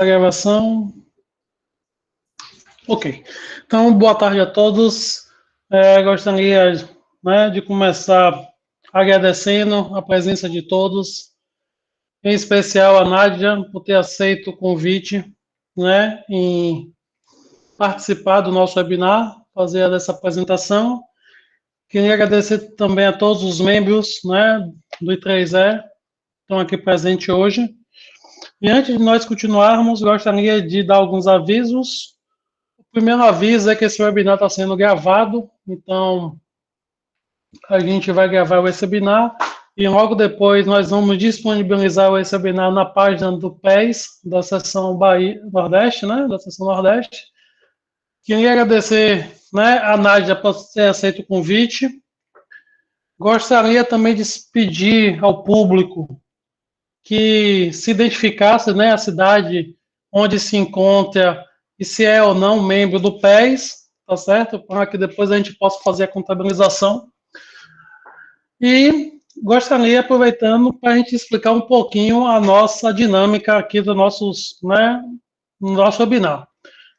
A gravação. Ok. Então, boa tarde a todos. Gostaria, né, de começar agradecendo a presença de todos, em especial a Nádia, por ter aceito o convite, né, em participar do nosso webinar, fazer essa apresentação. Queria agradecer também a todos os membros, né, do I3E, que estão aqui presentes hoje. E antes de nós continuarmos, gostaria de dar alguns avisos. O primeiro aviso é que esse webinar está sendo gravado, então a gente vai gravar esse webinar e logo depois nós vamos disponibilizar esse webinar na página do PES, da seção Bahia, Nordeste, né, da seção Nordeste. Queria agradecer, né, a Nádia por ter aceito o convite. Gostaria também de pedir ao público que se identificasse, né, a cidade onde se encontra e se é ou não membro do PES, tá certo? Para que depois a gente possa fazer a contabilização. E gostaria, aproveitando, para a gente explicar um pouquinho a nossa dinâmica aqui do né, no nosso webinar.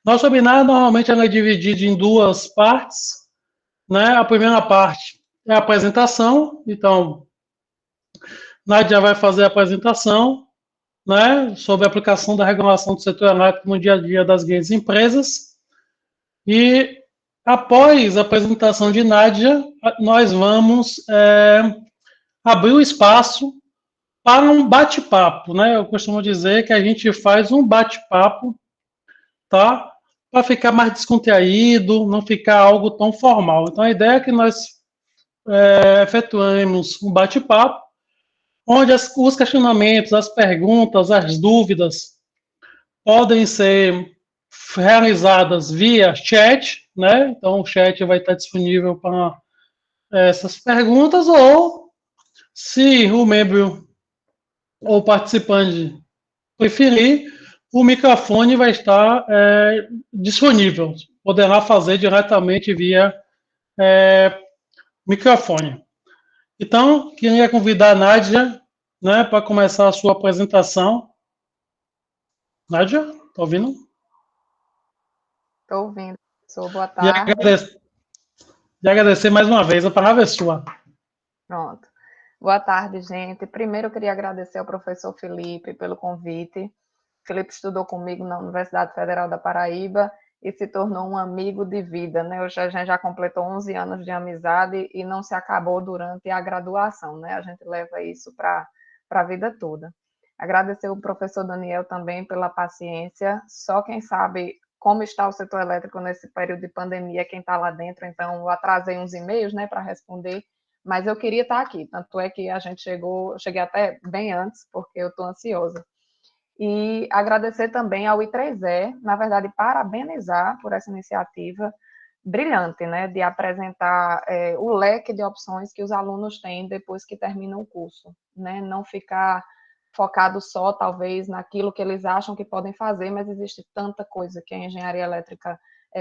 Nosso webinar, normalmente, é dividido em duas partes, né? A primeira parte é a apresentação, então, Nádia vai fazer a apresentação, né, sobre a aplicação da regulação do setor elétrico no dia a dia das grandes empresas. E, após a apresentação de Nádia, nós vamos abrir o espaço para um bate-papo, né? Eu costumo dizer que a gente faz um bate-papo, tá? Para ficar mais descontraído, não ficar algo tão formal. Então, a ideia é que nós efetuemos um bate-papo, onde os questionamentos, as perguntas, as dúvidas podem ser realizadas via chat, né? Então, o chat vai estar disponível para essas perguntas, ou se o membro ou participante preferir, o microfone vai estar disponível. Poderá fazer diretamente via microfone. Então, queria convidar a Nádia, né, para começar a sua apresentação. Nádia, está ouvindo? Estou ouvindo, professor. Boa E tarde. agradecer mais uma vez, a palavra é sua. Pronto. Boa tarde, gente. Primeiro, eu queria agradecer ao professor Felipe pelo convite. Felipe estudou comigo na Universidade Federal da Paraíba e se tornou um amigo de vida, né? Hoje a gente já completou 11 anos de amizade e não se acabou durante a graduação, né? A gente leva isso para a vida toda. Agradecer ao professor Daniel também pela paciência. Só quem sabe como está o setor elétrico nesse período de pandemia, quem está lá dentro. Então, eu atrasei uns e-mails, né, para responder, mas eu queria estar aqui. Tanto é que a gente cheguei até bem antes, porque eu estou ansiosa. E agradecer também ao I3E, na verdade, parabenizar por essa iniciativa brilhante, né, de apresentar o leque de opções que os alunos têm depois que terminam o curso, né, não ficar focado só, talvez, naquilo que eles acham que podem fazer, mas existe tanta coisa que a engenharia elétrica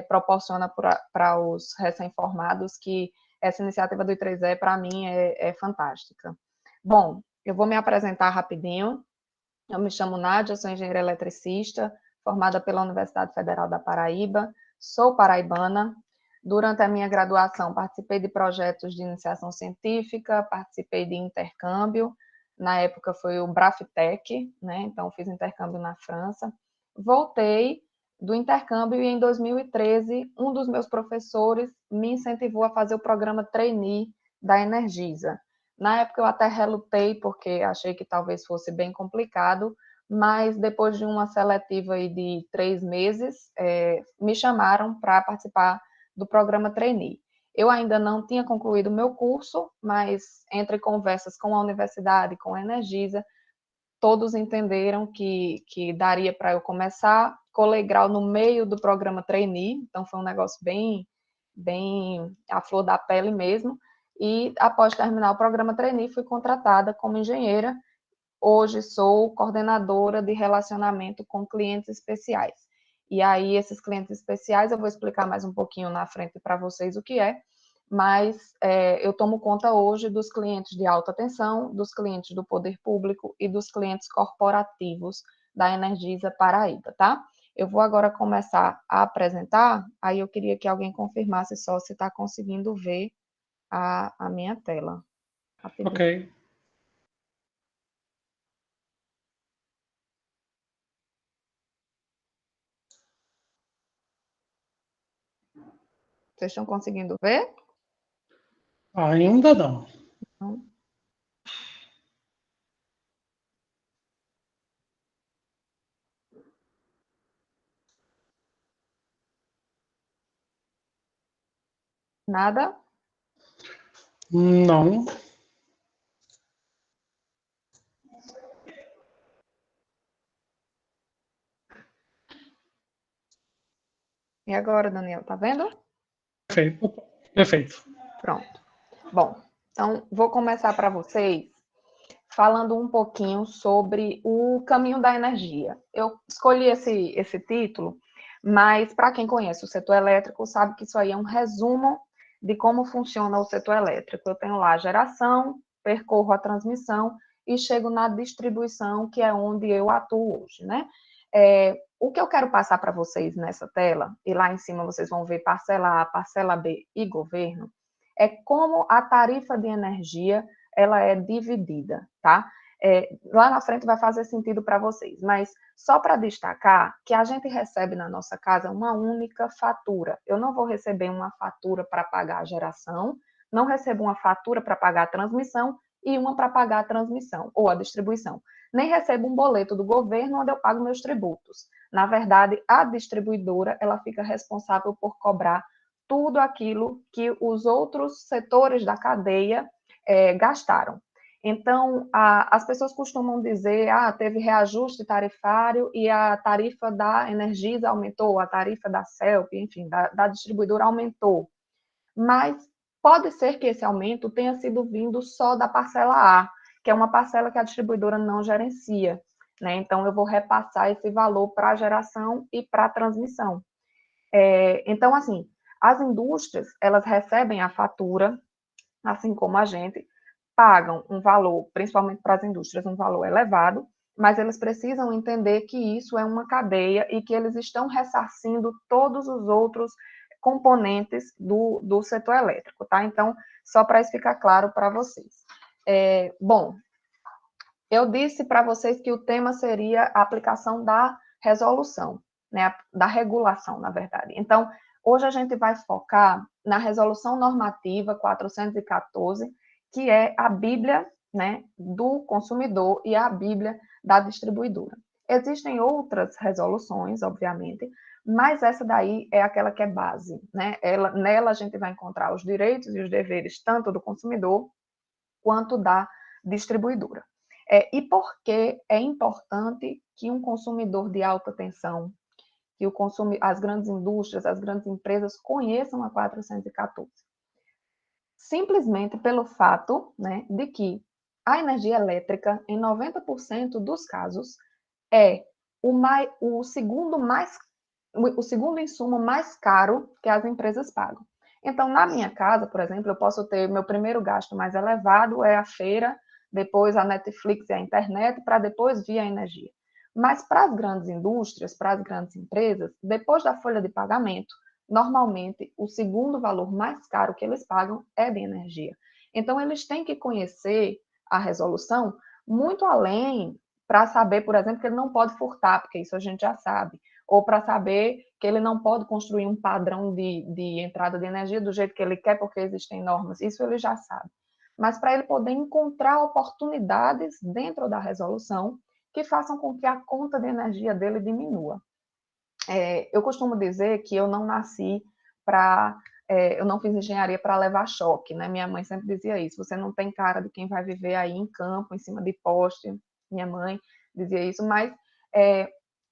proporciona para os recém-formados que essa iniciativa do I3E, para mim, é fantástica. Bom, eu vou me apresentar rapidinho. Eu me chamo Nádia, sou engenheira eletricista, formada pela Universidade Federal da Paraíba, sou paraibana. Durante a minha graduação, participei de projetos de iniciação científica, participei de intercâmbio, na época foi o Braftec, né? Então fiz intercâmbio na França. Voltei do intercâmbio e em 2013, um dos meus professores me incentivou a fazer o programa Trainee da Energisa. Na época eu até relutei, porque achei que talvez fosse bem complicado, mas depois de uma seletiva aí de 3 meses, me chamaram para participar do programa Trainee. Eu ainda não tinha concluído o meu curso, mas entre conversas com a universidade, com a Energisa, todos entenderam que daria para eu começar, colei grau no meio do programa Trainee, então foi um negócio bem à flor da pele mesmo, e após terminar o programa Trainee, fui contratada como engenheira. Hoje sou coordenadora de relacionamento com clientes especiais. E aí, esses clientes especiais, eu vou explicar mais um pouquinho na frente para vocês o que é, mas eu tomo conta hoje dos clientes de alta tensão, dos clientes do poder público e dos clientes corporativos da Energisa Paraíba, tá? Eu vou agora começar a apresentar, aí eu queria que alguém confirmasse só se está conseguindo ver a minha tela. Rapidinho. Ok. Vocês estão conseguindo ver? Ainda não. Não. Nada? Não. E agora, Daniel, tá vendo? Perfeito. Perfeito. Pronto. Bom, então vou começar para vocês falando um pouquinho sobre o caminho da energia. Eu escolhi esse título, mas para quem conhece o setor elétrico, sabe que isso aí é um resumo de como funciona o setor elétrico. Eu tenho lá a geração, percorro a transmissão e chego na distribuição, que é onde eu atuo hoje, né? O que eu quero passar para vocês nessa tela, e lá em cima vocês vão ver parcela A, parcela B e governo, é como a tarifa de energia ela é dividida, tá? Lá na frente vai fazer sentido para vocês, mas só para destacar que a gente recebe na nossa casa uma única fatura. Eu não vou receber uma fatura para pagar a geração, não recebo uma fatura para pagar a transmissão e uma para pagar a transmissão ou a distribuição. Nem recebo um boleto do governo onde eu pago meus tributos. Na verdade, a distribuidora ela fica responsável por cobrar tudo aquilo que os outros setores da cadeia gastaram. Então, as pessoas costumam dizer, teve reajuste tarifário e a tarifa da Energisa aumentou, a tarifa da CELP, enfim, da distribuidora aumentou. Mas pode ser que esse aumento tenha sido vindo só da parcela A, que é uma parcela que a distribuidora não gerencia, né? Então, eu vou repassar esse valor para a geração e para a transmissão. Então, assim, as indústrias, elas recebem a fatura, assim como a gente, pagam um valor, principalmente para as indústrias, um valor elevado, mas eles precisam entender que isso é uma cadeia e que eles estão ressarcindo todos os outros componentes do setor elétrico, tá? Então, só para isso ficar claro para vocês. Bom, eu disse para vocês que o tema seria a aplicação da resolução, né? Da regulação, na verdade. Então, hoje a gente vai focar na resolução normativa 414, que é a Bíblia, né, do consumidor e a Bíblia da distribuidora. Existem outras resoluções, obviamente, mas essa daí é aquela que é base, né? Nela a gente vai encontrar os direitos e os deveres tanto do consumidor quanto da distribuidora. E por que é importante que um consumidor de alta tensão, que as grandes indústrias, as grandes empresas conheçam a 414? Simplesmente pelo fato, né, de que a energia elétrica, em 90% dos casos, é o segundo insumo mais caro que as empresas pagam. Então, na minha casa, por exemplo, eu posso ter meu primeiro gasto mais elevado é a feira, depois a Netflix e a internet, para depois vir a energia. Mas para as grandes indústrias, para as grandes empresas, depois da folha de pagamento, normalmente o segundo valor mais caro que eles pagam é de energia. Então, eles têm que conhecer a resolução muito além para saber, por exemplo, que ele não pode furtar, porque isso a gente já sabe, ou para saber que ele não pode construir um padrão de entrada de energia do jeito que ele quer, porque existem normas, isso ele já sabe. Mas para ele poder encontrar oportunidades dentro da resolução que façam com que a conta de energia dele diminua. Eu costumo dizer que eu não nasci para... eu não fiz engenharia para levar choque, né? Minha mãe sempre dizia isso, você não tem cara de quem vai viver aí em campo, em cima de poste. Minha mãe dizia isso, mas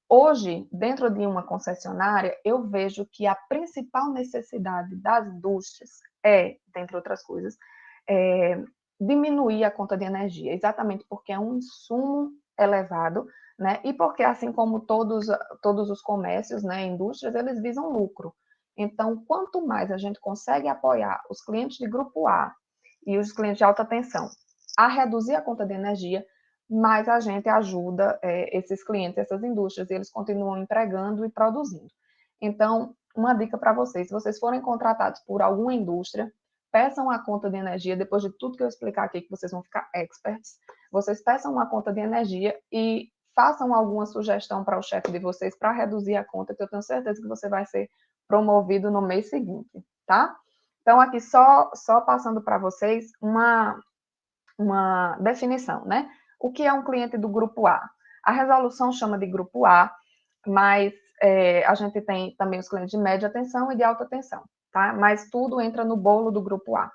hoje, dentro de uma concessionária, eu vejo que a principal necessidade das indústrias dentre outras coisas, diminuir a conta de energia, exatamente porque é um insumo elevado, né? E porque, assim como todos os comércios, né, indústrias, eles visam lucro. Então, quanto mais a gente consegue apoiar os clientes de grupo A e os clientes de alta tensão a reduzir a conta de energia, mais a gente ajuda esses clientes, essas indústrias, e eles continuam empregando e produzindo. Então, uma dica para vocês, se vocês forem contratados por alguma indústria, peçam a conta de energia, depois de tudo que eu explicar aqui, que vocês vão ficar experts, vocês peçam uma conta de energia e façam alguma sugestão para o chefe de vocês para reduzir a conta, que eu tenho certeza que você vai ser promovido no mês seguinte, tá? Então, aqui só passando para vocês uma definição, né? O que é um cliente do grupo A? A resolução chama de grupo A, mas a gente tem também os clientes de média tensão e de alta tensão, tá? Mas tudo entra no bolo do grupo A.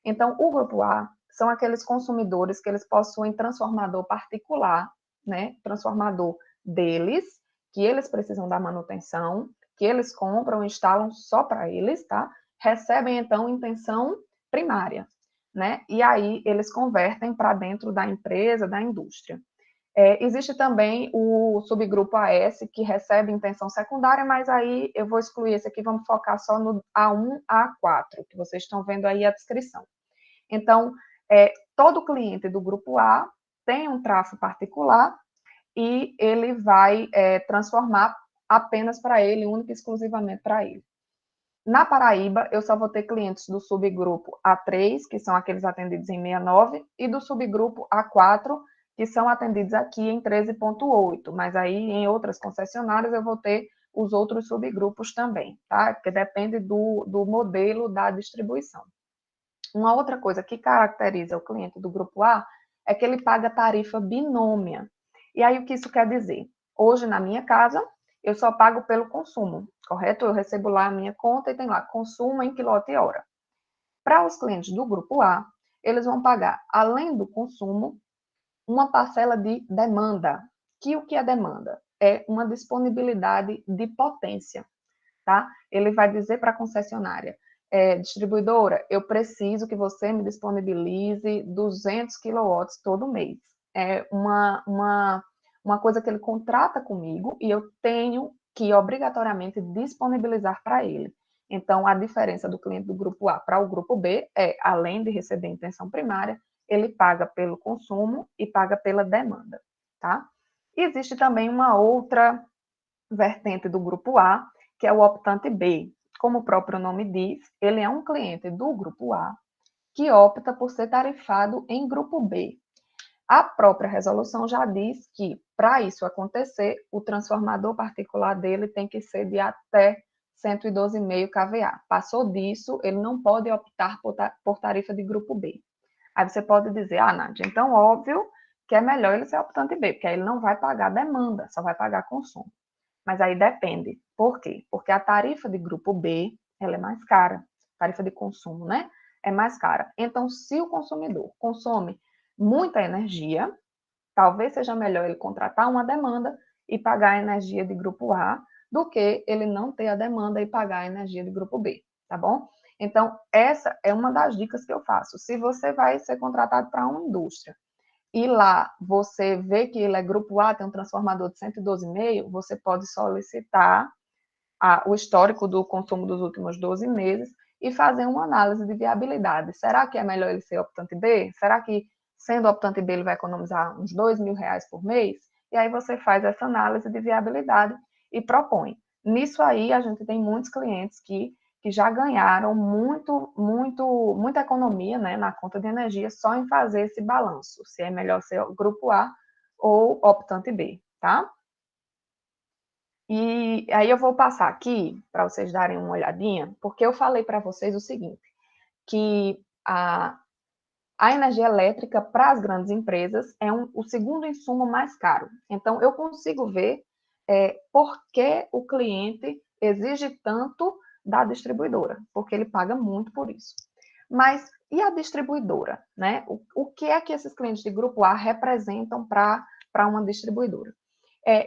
Então, o grupo A são aqueles consumidores que eles possuem transformador particular, né? Transformador deles, que eles precisam da manutenção, que eles compram e instalam só para eles, tá? Recebem, então, em tensão primária, né? E aí eles convertem para dentro da empresa, da indústria. Existe também o subgrupo AS, que recebe em tensão secundária, mas aí eu vou excluir esse aqui, vamos focar só no A1, A4, que vocês estão vendo aí a descrição. Então, todo cliente do grupo A tem um trafo particular e ele vai transformar apenas para ele, única e exclusivamente para ele. Na Paraíba, eu só vou ter clientes do subgrupo A3, que são aqueles atendidos em 69, e do subgrupo A4, que são atendidos aqui em 13.8, mas aí em outras concessionárias eu vou ter os outros subgrupos também, tá? Porque depende do modelo da distribuição. Uma outra coisa que caracteriza o cliente do grupo A é que ele paga tarifa binômia. E aí o que isso quer dizer? Hoje na minha casa, eu só pago pelo consumo, correto? Eu recebo lá a minha conta e tem lá consumo em quilowatt-hora. Para os clientes do grupo A, eles vão pagar, além do consumo, uma parcela de demanda. Que o que é demanda? É uma disponibilidade de potência, tá? Ele vai dizer para a concessionária, distribuidora, eu preciso que você me disponibilize 200 quilowatts todo mês. É uma coisa que ele contrata comigo e eu tenho que obrigatoriamente disponibilizar para ele. Então, a diferença do cliente do grupo A para o grupo B é, além de receber em tensão primária, ele paga pelo consumo e paga pela demanda, tá? E existe também uma outra vertente do grupo A, que é o optante B. Como o próprio nome diz, ele é um cliente do grupo A que opta por ser tarifado em grupo B. A própria resolução já diz que, para isso acontecer, o transformador particular dele tem que ser de até 112,5 kVA. Passou disso, ele não pode optar por tarifa de grupo B. Aí você pode dizer, Nádia, então óbvio que é melhor ele ser optante B, porque aí ele não vai pagar demanda, só vai pagar consumo. Mas aí depende. Por quê? Porque a tarifa de grupo B, ela é mais cara. Tarifa de consumo, né? É mais cara. Então, se o consumidor consome muita energia, talvez seja melhor ele contratar uma demanda e pagar a energia de grupo A do que ele não ter a demanda e pagar a energia de grupo B, tá bom? Então, essa é uma das dicas que eu faço. Se você vai ser contratado para uma indústria e lá você vê que ele é grupo A, tem um transformador de 112,5, você pode solicitar o histórico do consumo dos últimos 12 meses e fazer uma análise de viabilidade. Será que é melhor ele ser optante B? Será que, sendo optante B, ele vai economizar uns R$ 2.000 por mês? E aí você faz essa análise de viabilidade e propõe. Nisso aí, a gente tem muitos clientes que já ganharam muita economia, né, na conta de energia só em fazer esse balanço, se é melhor ser grupo A ou optante B, tá? E aí eu vou passar aqui para vocês darem uma olhadinha, porque eu falei para vocês o seguinte, que a energia elétrica para as grandes empresas é o segundo insumo mais caro. Então, eu consigo ver por que o cliente exige tanto da distribuidora, porque ele paga muito por isso. Mas e a distribuidora, né? O que é que esses clientes de grupo A representam para uma distribuidora?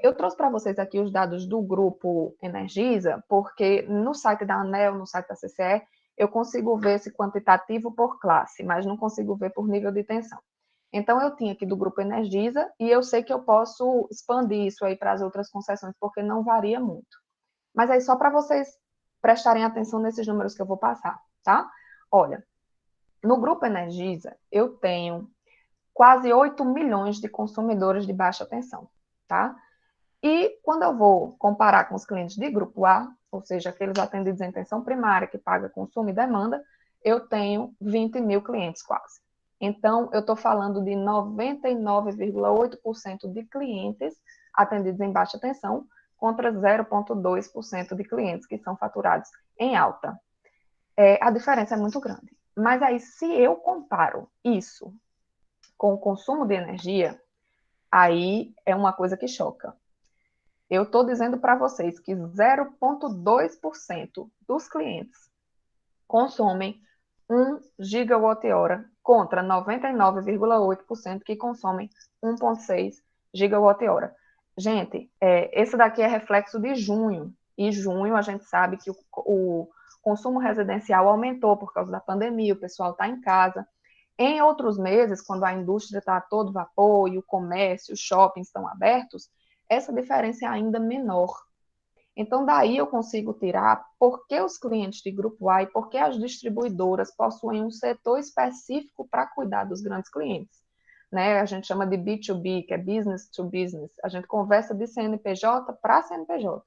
Eu trouxe para vocês aqui os dados do grupo Energisa, porque no site da ANEEL, no site da CCE, eu consigo ver esse quantitativo por classe, mas não consigo ver por nível de tensão. Então, eu tinha aqui do grupo Energisa e eu sei que eu posso expandir isso aí para as outras concessões, porque não varia muito. Mas aí, só para vocês prestarem atenção nesses números que eu vou passar, tá? Olha, no grupo Energisa, eu tenho quase 8 milhões de consumidores de baixa tensão, tá? E quando eu vou comparar com os clientes de grupo A, ou seja, aqueles atendidos em atenção primária, que paga consumo e demanda, eu tenho 20 mil clientes quase. Então, eu estou falando de 99,8% de clientes atendidos em baixa tensão, contra 0,2% de clientes que são faturados em alta. A diferença é muito grande. Mas aí, se eu comparo isso com o consumo de energia, aí é uma coisa que choca. Eu estou dizendo para vocês que 0,2% dos clientes consomem 1 gigawatt-hora contra 99,8% que consomem 1,6 gigawatt-hora. Gente, esse daqui é reflexo de junho. E junho a gente sabe que o consumo residencial aumentou por causa da pandemia, o pessoal está em casa. Em outros meses, quando a indústria está a todo vapor e o comércio, os shoppings estão abertos, essa diferença é ainda menor. Então, daí eu consigo tirar por que os clientes de grupo A e por que as distribuidoras possuem um setor específico para cuidar dos grandes clientes. Né? A gente chama de B2B, que é business to business. A gente conversa de CNPJ para CNPJ.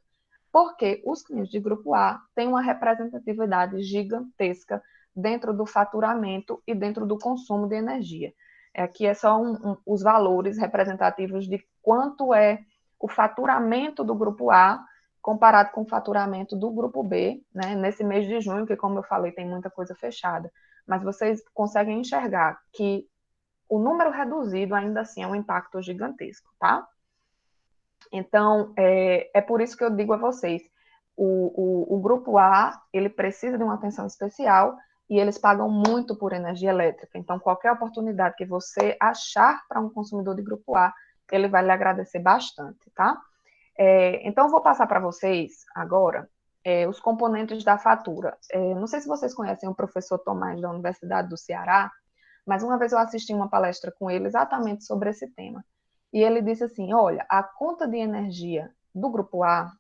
Porque os clientes de grupo A têm uma representatividade gigantesca dentro do faturamento e dentro do consumo de energia. Aqui é só os valores representativos de quanto é o faturamento do grupo A comparado com o faturamento do grupo B, né, nesse mês de junho, que, como eu falei, tem muita coisa fechada. Mas vocês conseguem enxergar que o número reduzido, ainda assim, é um impacto gigantesco, tá? Então, é por isso que eu digo a vocês, o grupo A, ele precisa de uma atenção especial e eles pagam muito por energia elétrica. Então, qualquer oportunidade que você achar para um consumidor de grupo A, ele vai lhe agradecer bastante, tá? Então, eu vou passar para vocês agora os componentes da fatura. Não sei se vocês conhecem o professor Tomás da Universidade do Ceará, mas uma vez eu assisti uma palestra com ele exatamente sobre esse tema. E ele disse assim, olha, a conta de energia do Grupo A,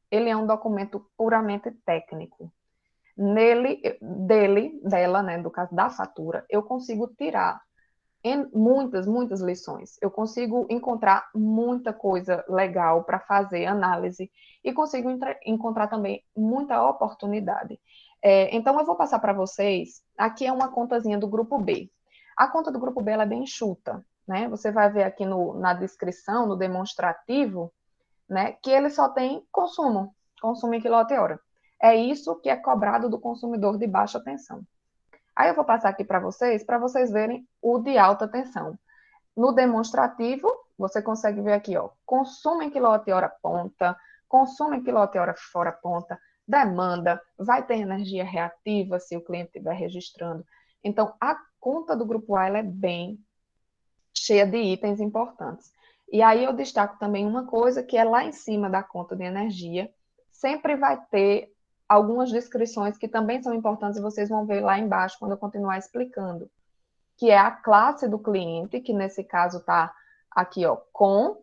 ele é um documento puramente técnico. Dela, né, no caso da fatura, eu consigo tirar muitas lições. Eu consigo encontrar muita coisa legal para fazer análise e consigo encontrar também muita oportunidade. Então, eu vou passar para vocês, aqui é uma contazinha do Grupo B. A conta do Grupo B ela é bem enxuta, né? Você vai ver aqui na descrição, no demonstrativo, né, que ele só tem consumo em quilowatt-hora. É isso que é cobrado do consumidor de baixa tensão. Aí eu vou passar aqui para vocês verem o de alta tensão. No demonstrativo, você consegue ver aqui, ó, consumo em quilowatt-hora ponta, consumo em quilowatt-hora fora ponta, demanda, vai ter energia reativa se o cliente estiver registrando. Então, a conta do Grupo A ela é bem cheia de itens importantes. E aí eu destaco também uma coisa que é lá em cima da conta de energia, sempre vai ter algumas descrições que também são importantes e vocês vão ver lá embaixo quando eu continuar explicando, que é a classe do cliente, que nesse caso está aqui, ó,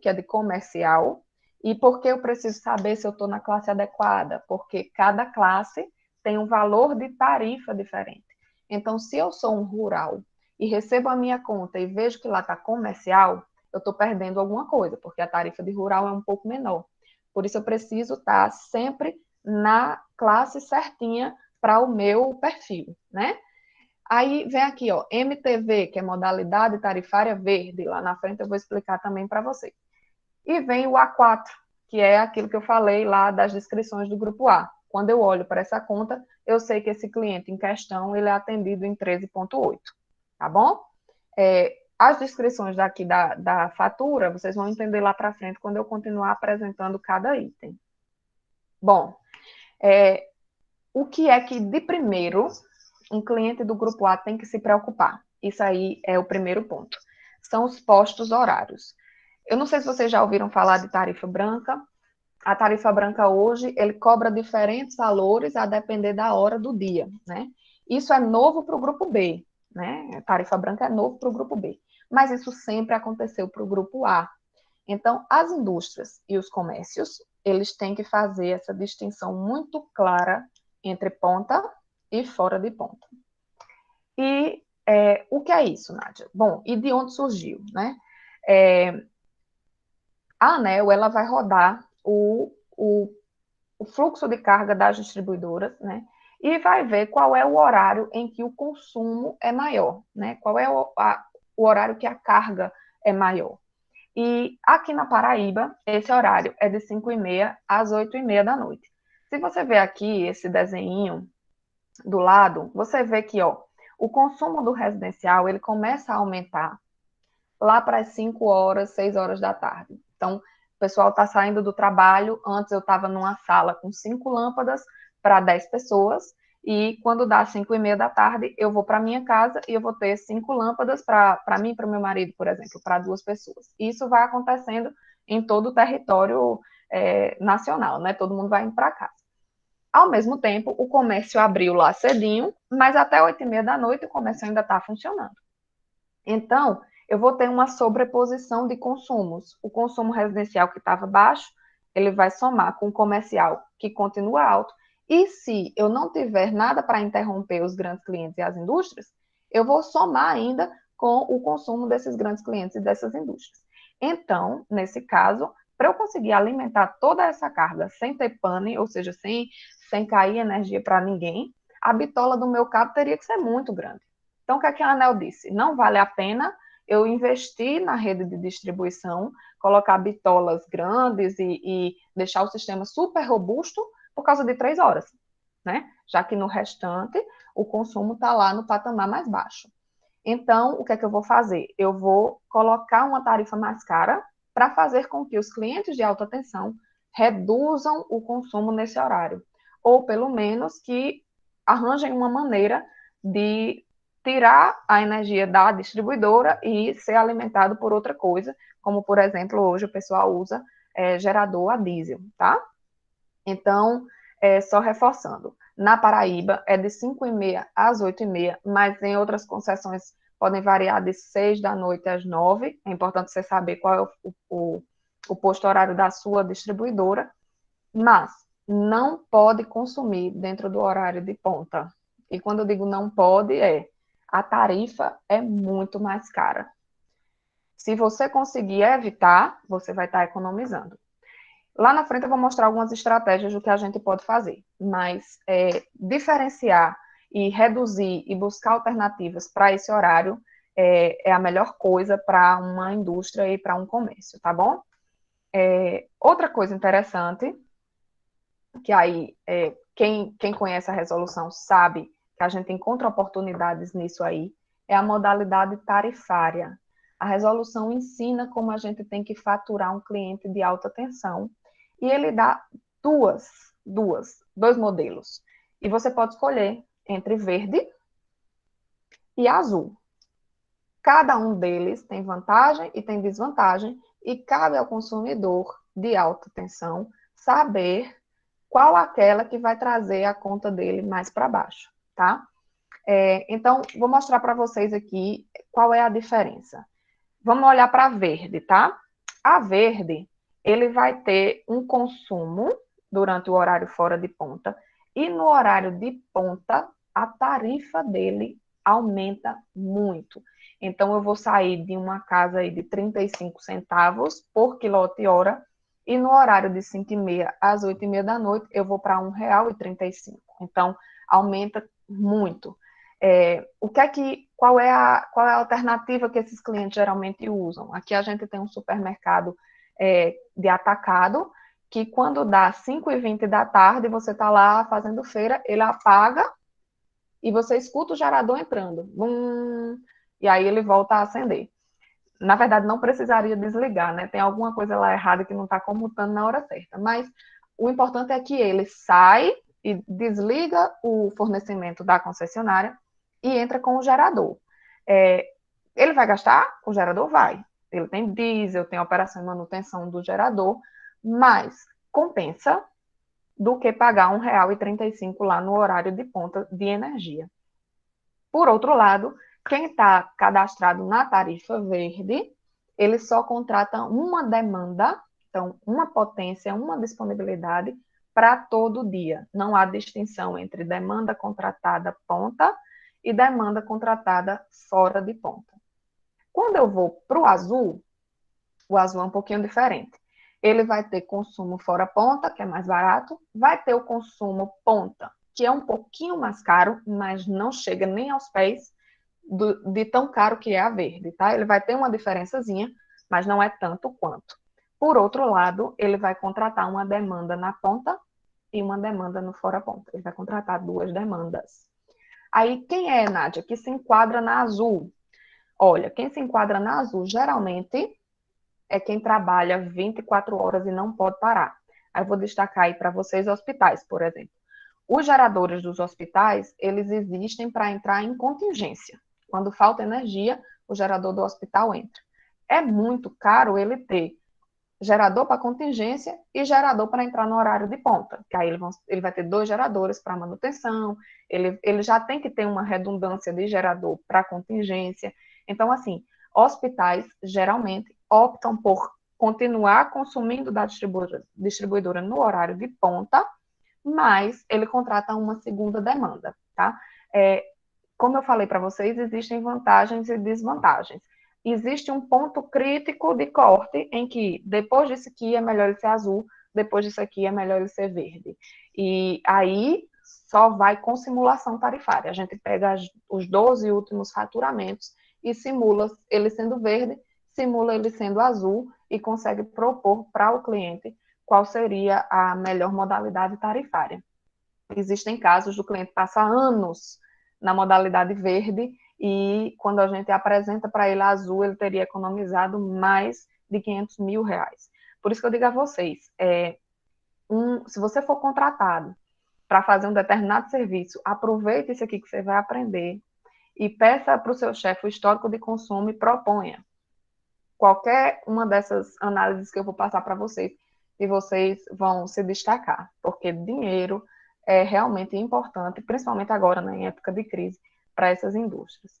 que é de comercial, e por que eu preciso saber se eu estou na classe adequada? Porque cada classe tem um valor de tarifa diferente. Então, se eu sou um rural e recebo a minha conta e vejo que lá está comercial, eu estou perdendo alguma coisa, porque a tarifa de rural é um pouco menor. Por isso, eu preciso estar sempre na classe certinha para o meu perfil, né? Aí vem aqui, ó, MTV, que é modalidade tarifária verde. Lá na frente eu vou explicar também para vocês. E vem o A4, que é aquilo que eu falei lá das descrições do grupo A. Quando eu olho para essa conta, eu sei que esse cliente em questão ele é atendido em 13,8, tá bom? As descrições daqui da fatura, vocês vão entender lá para frente quando eu continuar apresentando cada item. Bom, o que é que, de primeiro, um cliente do Grupo A tem que se preocupar? Isso aí é o primeiro ponto. São os postos horários. Eu não sei se vocês já ouviram falar de tarifa branca. A tarifa branca hoje, ele cobra diferentes valores a depender da hora do dia, né? Isso é novo para o Grupo B, né? A tarifa branca é novo para o Grupo B. Mas isso sempre aconteceu para o Grupo A. Então, as indústrias e os comércios, eles têm que fazer essa distinção muito clara entre ponta e fora de ponta. E O que é isso, Nádia? Bom, e de onde surgiu, né? A ANEEL, ela vai rodar o fluxo de carga das distribuidoras, né? E vai ver qual é o horário em que o consumo é maior, né? Qual é o horário que a carga é maior. E aqui na Paraíba, esse horário é de 5h30 às 8h30 da noite. Se você ver aqui esse desenho do lado, você vê que, ó, o consumo do residencial, ele começa a aumentar lá para as 5 horas, 6 horas da tarde. Então, o pessoal está saindo do trabalho. Antes eu estava numa sala com 5 lâmpadas para 10 pessoas, e quando dá 5h30 da tarde, eu vou para minha casa e eu vou ter 5 lâmpadas para mim e para o meu marido, por exemplo, para 2 pessoas. Isso vai acontecendo em todo o território nacional, né? Todo mundo vai indo para casa. Ao mesmo tempo, o comércio abriu lá cedinho, mas até 8h30 da noite o comércio ainda está funcionando. Então, eu vou ter uma sobreposição de consumos. O consumo residencial que estava baixo, ele vai somar com o comercial que continua alto. E se eu não tiver nada para interromper os grandes clientes e as indústrias, eu vou somar ainda com o consumo desses grandes clientes e dessas indústrias. Então, nesse caso, para eu conseguir alimentar toda essa carga sem ter pane, ou seja, sem cair energia para ninguém, a bitola do meu cabo teria que ser muito grande. Então, o que é que a ANEEL disse? Não vale a pena eu investir na rede de distribuição, colocar bitolas grandes e deixar o sistema super robusto por causa de 3 horas, né? Já que no restante o consumo está lá no patamar mais baixo. Então, o que é que eu vou fazer? Eu vou colocar uma tarifa mais cara para fazer com que os clientes de alta tensão reduzam o consumo nesse horário, ou pelo menos que arranjem uma maneira de tirar a energia da distribuidora e ser alimentado por outra coisa, como, por exemplo, hoje o pessoal usa gerador a diesel, tá? Então, só reforçando, na Paraíba é de 5h30 às 8h30, mas em outras concessões podem variar de 6 da noite às 9. É importante você saber qual é o posto horário da sua distribuidora, mas não pode consumir dentro do horário de ponta. E quando eu digo não pode, a tarifa é muito mais cara. Se você conseguir evitar, você vai estar economizando. Lá na frente eu vou mostrar algumas estratégias do que a gente pode fazer, mas diferenciar e reduzir e buscar alternativas para esse horário é a melhor coisa para uma indústria e para um comércio, tá bom? Outra coisa interessante, que aí quem conhece a resolução sabe que a gente encontra oportunidades nisso aí, é a modalidade tarifária. A resolução ensina como a gente tem que faturar um cliente de alta tensão, e ele dá dois modelos. E você pode escolher entre verde e azul. Cada um deles tem vantagem e tem desvantagem, e cabe ao consumidor de alta tensão saber qual aquela que vai trazer a conta dele mais para baixo, tá? Então, vou mostrar para vocês aqui qual é a diferença. Vamos olhar para a verde, tá? A verde, ele vai ter um consumo durante o horário fora de ponta, e no horário de ponta, a tarifa dele aumenta muito. Então, eu vou sair de uma casa aí de 35 centavos por quilowatt-hora, e no horário de 5h30 às 8h30 da noite, eu vou para R$1,35. Então, aumenta muito. Qual é a alternativa que esses clientes geralmente usam? Aqui a gente tem um supermercado de atacado, que quando dá 5h20 da tarde, você está lá fazendo feira, ele apaga e você escuta o gerador entrando. E aí ele volta a acender. Na verdade, não precisaria desligar, né? Tem alguma coisa lá errada que não está comutando na hora certa. Mas o importante é que ele sai e desliga o fornecimento da concessionária e entra com o gerador. Ele vai gastar? O gerador vai. Ele tem diesel, tem operação e manutenção do gerador, mas compensa do que pagar R$1,35 lá no horário de ponta de energia. Por outro lado, quem está cadastrado na tarifa verde, ele só contrata uma demanda, então uma potência, uma disponibilidade para todo dia. Não há distinção entre demanda contratada ponta e demanda contratada fora de ponta. Quando eu vou para o azul é um pouquinho diferente. Ele vai ter consumo fora ponta, que é mais barato, vai ter o consumo ponta, que é um pouquinho mais caro, mas não chega nem aos pés de tão caro que é a verde, tá? Ele vai ter uma diferençazinha, mas não é tanto quanto. Por outro lado, ele vai contratar uma demanda na ponta e uma demanda no fora ponta. Ele vai contratar 2 demandas. Aí, quem é, Nádia, que se enquadra na azul? Olha, quem se enquadra na azul, geralmente, é quem trabalha 24 horas e não pode parar. Aí eu vou destacar aí para vocês hospitais, por exemplo. Os geradores dos hospitais, eles existem para entrar em contingência. Quando falta energia, o gerador do hospital entra. É muito caro ele ter gerador para contingência e gerador para entrar no horário de ponta, que aí ele vai ter 2 geradores para manutenção, ele já tem que ter uma redundância de gerador para contingência. Então, assim, hospitais geralmente optam por continuar consumindo da distribuidora no horário de ponta, mas ele contrata uma segunda demanda, tá? Como eu falei para vocês, existem vantagens e desvantagens. Existe um ponto crítico de corte em que depois disso aqui é melhor ele ser azul, depois disso aqui é melhor ele ser verde. E aí só vai com simulação tarifária. A gente pega os 12 últimos faturamentos e simula ele sendo verde, simula ele sendo azul e consegue propor para o cliente qual seria a melhor modalidade tarifária. Existem casos do cliente passar anos na modalidade verde e quando a gente apresenta para ele a azul, ele teria economizado mais de 500 mil reais. Por isso que eu digo a vocês, se você for contratado para fazer um determinado serviço, aproveite isso aqui que você vai aprender e peça para o seu chefe o histórico de consumo e proponha qualquer uma dessas análises que eu vou passar para vocês e vocês vão se destacar, porque dinheiro é realmente importante, principalmente agora, né, em época de crise, para essas indústrias.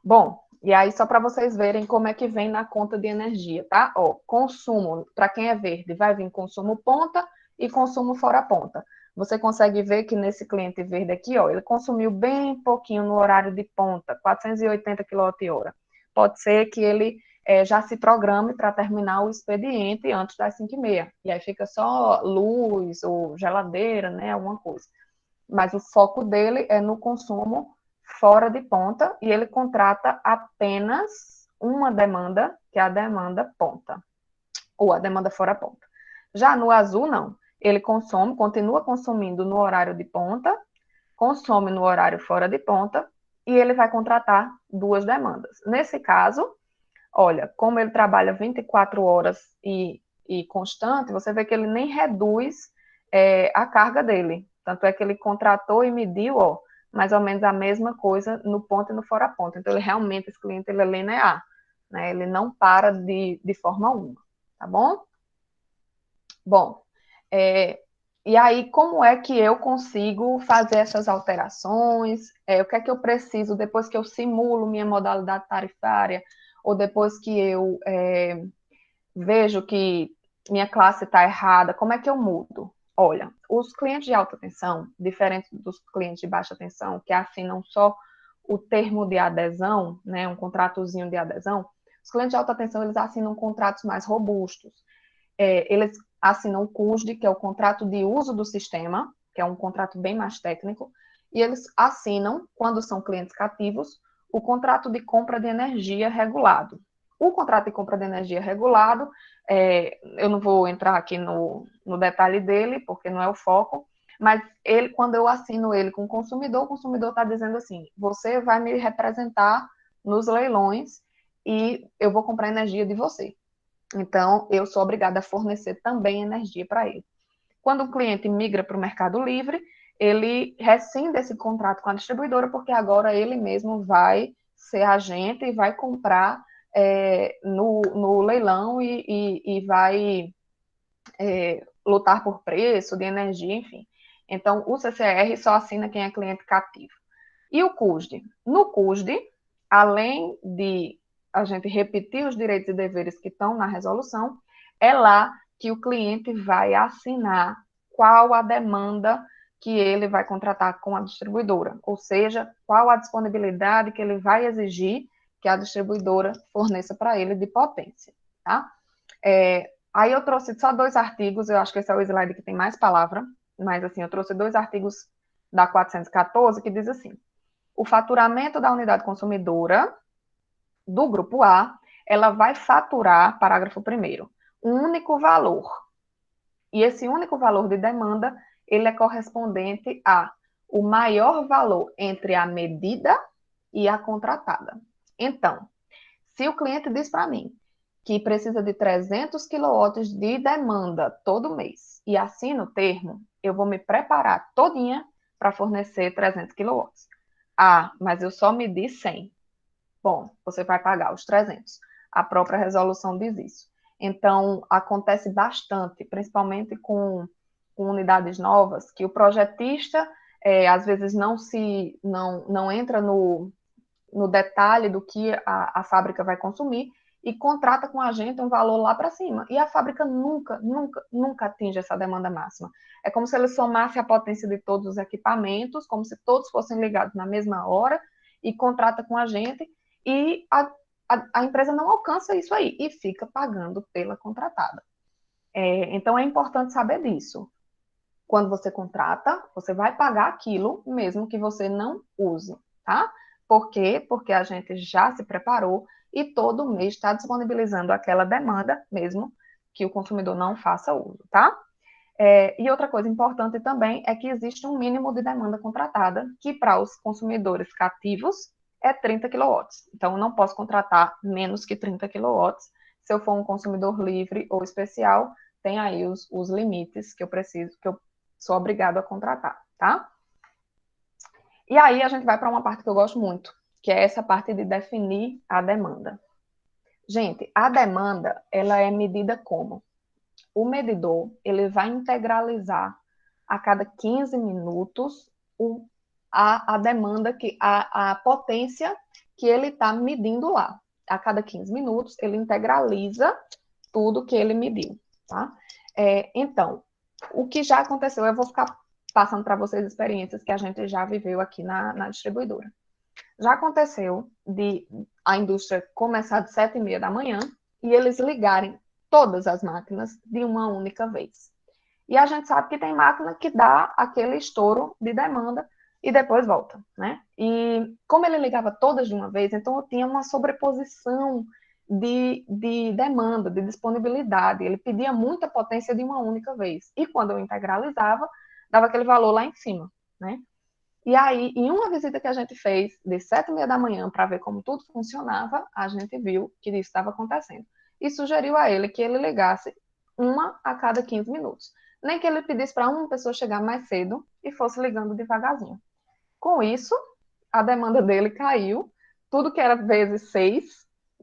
Bom, e aí só para vocês verem como é que vem na conta de energia, tá? Ó, consumo, para quem é verde, vai vir consumo ponta e consumo fora ponta. Você consegue ver que nesse cliente verde aqui, ó, ele consumiu bem pouquinho no horário de ponta, 480 kWh. Pode ser que ele já se programe para terminar o expediente antes das 5h30. E aí fica só luz ou geladeira, né, alguma coisa. Mas o foco dele é no consumo fora de ponta e ele contrata apenas uma demanda, que é a demanda ponta, ou a demanda fora ponta. Já no azul, não. Ele continua consumindo no horário de ponta, consome no horário fora de ponta e ele vai contratar 2 demandas. Nesse caso, olha, como ele trabalha 24 horas e constante, você vê que ele nem reduz a carga dele. Tanto é que ele contratou e mediu, ó, mais ou menos a mesma coisa no ponto e no fora ponto. Então, ele realmente, esse cliente, ele é linear, né? Ele não para de forma alguma, tá bom? Bom, e aí, como é que eu consigo fazer essas alterações? O que é que eu preciso depois que eu simulo minha modalidade tarifária? Ou depois que eu vejo que minha classe está errada, como é que eu mudo? Olha, os clientes de alta tensão, diferente dos clientes de baixa tensão, que assinam só o termo de adesão, né, um contratozinho de adesão, os clientes de alta tensão, eles assinam contratos mais robustos. Eles assinam o CUSD, que é o contrato de uso do sistema, que é um contrato bem mais técnico, e eles assinam, quando são clientes cativos, o contrato de compra de energia regulado. O contrato de compra de energia regulado, eu não vou entrar aqui no detalhe dele, porque não é o foco, mas quando eu assino ele com o consumidor está dizendo assim, você vai me representar nos leilões e eu vou comprar energia de você. Então, eu sou obrigada a fornecer também energia para ele. Quando o cliente migra para o Mercado Livre, ele rescinde esse contrato com a distribuidora, porque agora ele mesmo vai ser agente e vai comprar no leilão e vai lutar por preço de energia, enfim. Então, o CCR só assina quem é cliente cativo. E o CUSD? No CUSD, além de a gente repetir os direitos e deveres que estão na resolução, é lá que o cliente vai assinar qual a demanda que ele vai contratar com a distribuidora, ou seja, qual a disponibilidade que ele vai exigir que a distribuidora forneça para ele de potência, tá? Aí eu trouxe só 2 artigos, eu acho que esse é o slide que tem mais palavra, mas assim, eu trouxe 2 artigos da 414 que diz assim: o faturamento da unidade consumidora do grupo A, ela vai faturar, parágrafo 1º, um único valor. E esse único valor de demanda, ele é correspondente a o maior valor entre a medida e a contratada. Então, se o cliente diz para mim que precisa de 300 kW de demanda todo mês e assina o termo, eu vou me preparar todinha para fornecer 300 kW. Ah, mas eu só medi 100. Bom, você vai pagar os 300. A própria resolução diz isso. Então, acontece bastante, principalmente com unidades novas, que o projetista, às vezes, não entra no detalhe do que a fábrica vai consumir e contrata com a gente um valor lá para cima. E a fábrica nunca, nunca, nunca atinge essa demanda máxima. É como se ele somasse a potência de todos os equipamentos, como se todos fossem ligados na mesma hora, e contrata com a gente, e a empresa não alcança isso aí, e fica pagando pela contratada. Então, é importante saber disso. Quando você contrata, você vai pagar aquilo, mesmo que você não use, tá? Por quê? Porque a gente já se preparou e todo mês está disponibilizando aquela demanda, mesmo que o consumidor não faça uso, tá? E outra coisa importante também é que existe um mínimo de demanda contratada, que para os consumidores cativos é 30 kW. Então, eu não posso contratar menos que 30 kW. Se eu for um consumidor livre ou especial, tem aí os limites que eu preciso, que eu sou obrigado a contratar, tá? E aí a gente vai para uma parte que eu gosto muito, que é essa parte de definir a demanda. Gente, a demanda, ela é medida como? O medidor, ele vai integralizar a cada 15 minutos a demanda, a potência que ele está medindo lá. A cada 15 minutos, ele integraliza tudo que ele mediu, tá? Então, o que já aconteceu, eu vou ficar passando para vocês experiências que a gente já viveu aqui na distribuidora. Já aconteceu de a indústria começar de 7h30 da manhã e eles ligarem todas as máquinas de uma única vez. E a gente sabe que tem máquina que dá aquele estouro de demanda e depois volta, né? E como ele ligava todas de uma vez, então eu tinha uma sobreposição de demanda, de disponibilidade. Ele pedia muita potência de uma única vez. E quando eu integralizava, dava aquele valor lá em cima, né? E aí, em uma visita que a gente fez, de 7h30 da manhã, para ver como tudo funcionava, a gente viu que isso estava acontecendo. E sugeriu a ele que ele ligasse uma a cada 15 minutos. Nem que ele pedisse para uma pessoa chegar mais cedo e fosse ligando devagarzinho. Com isso, a demanda dele caiu, tudo que era vezes 6,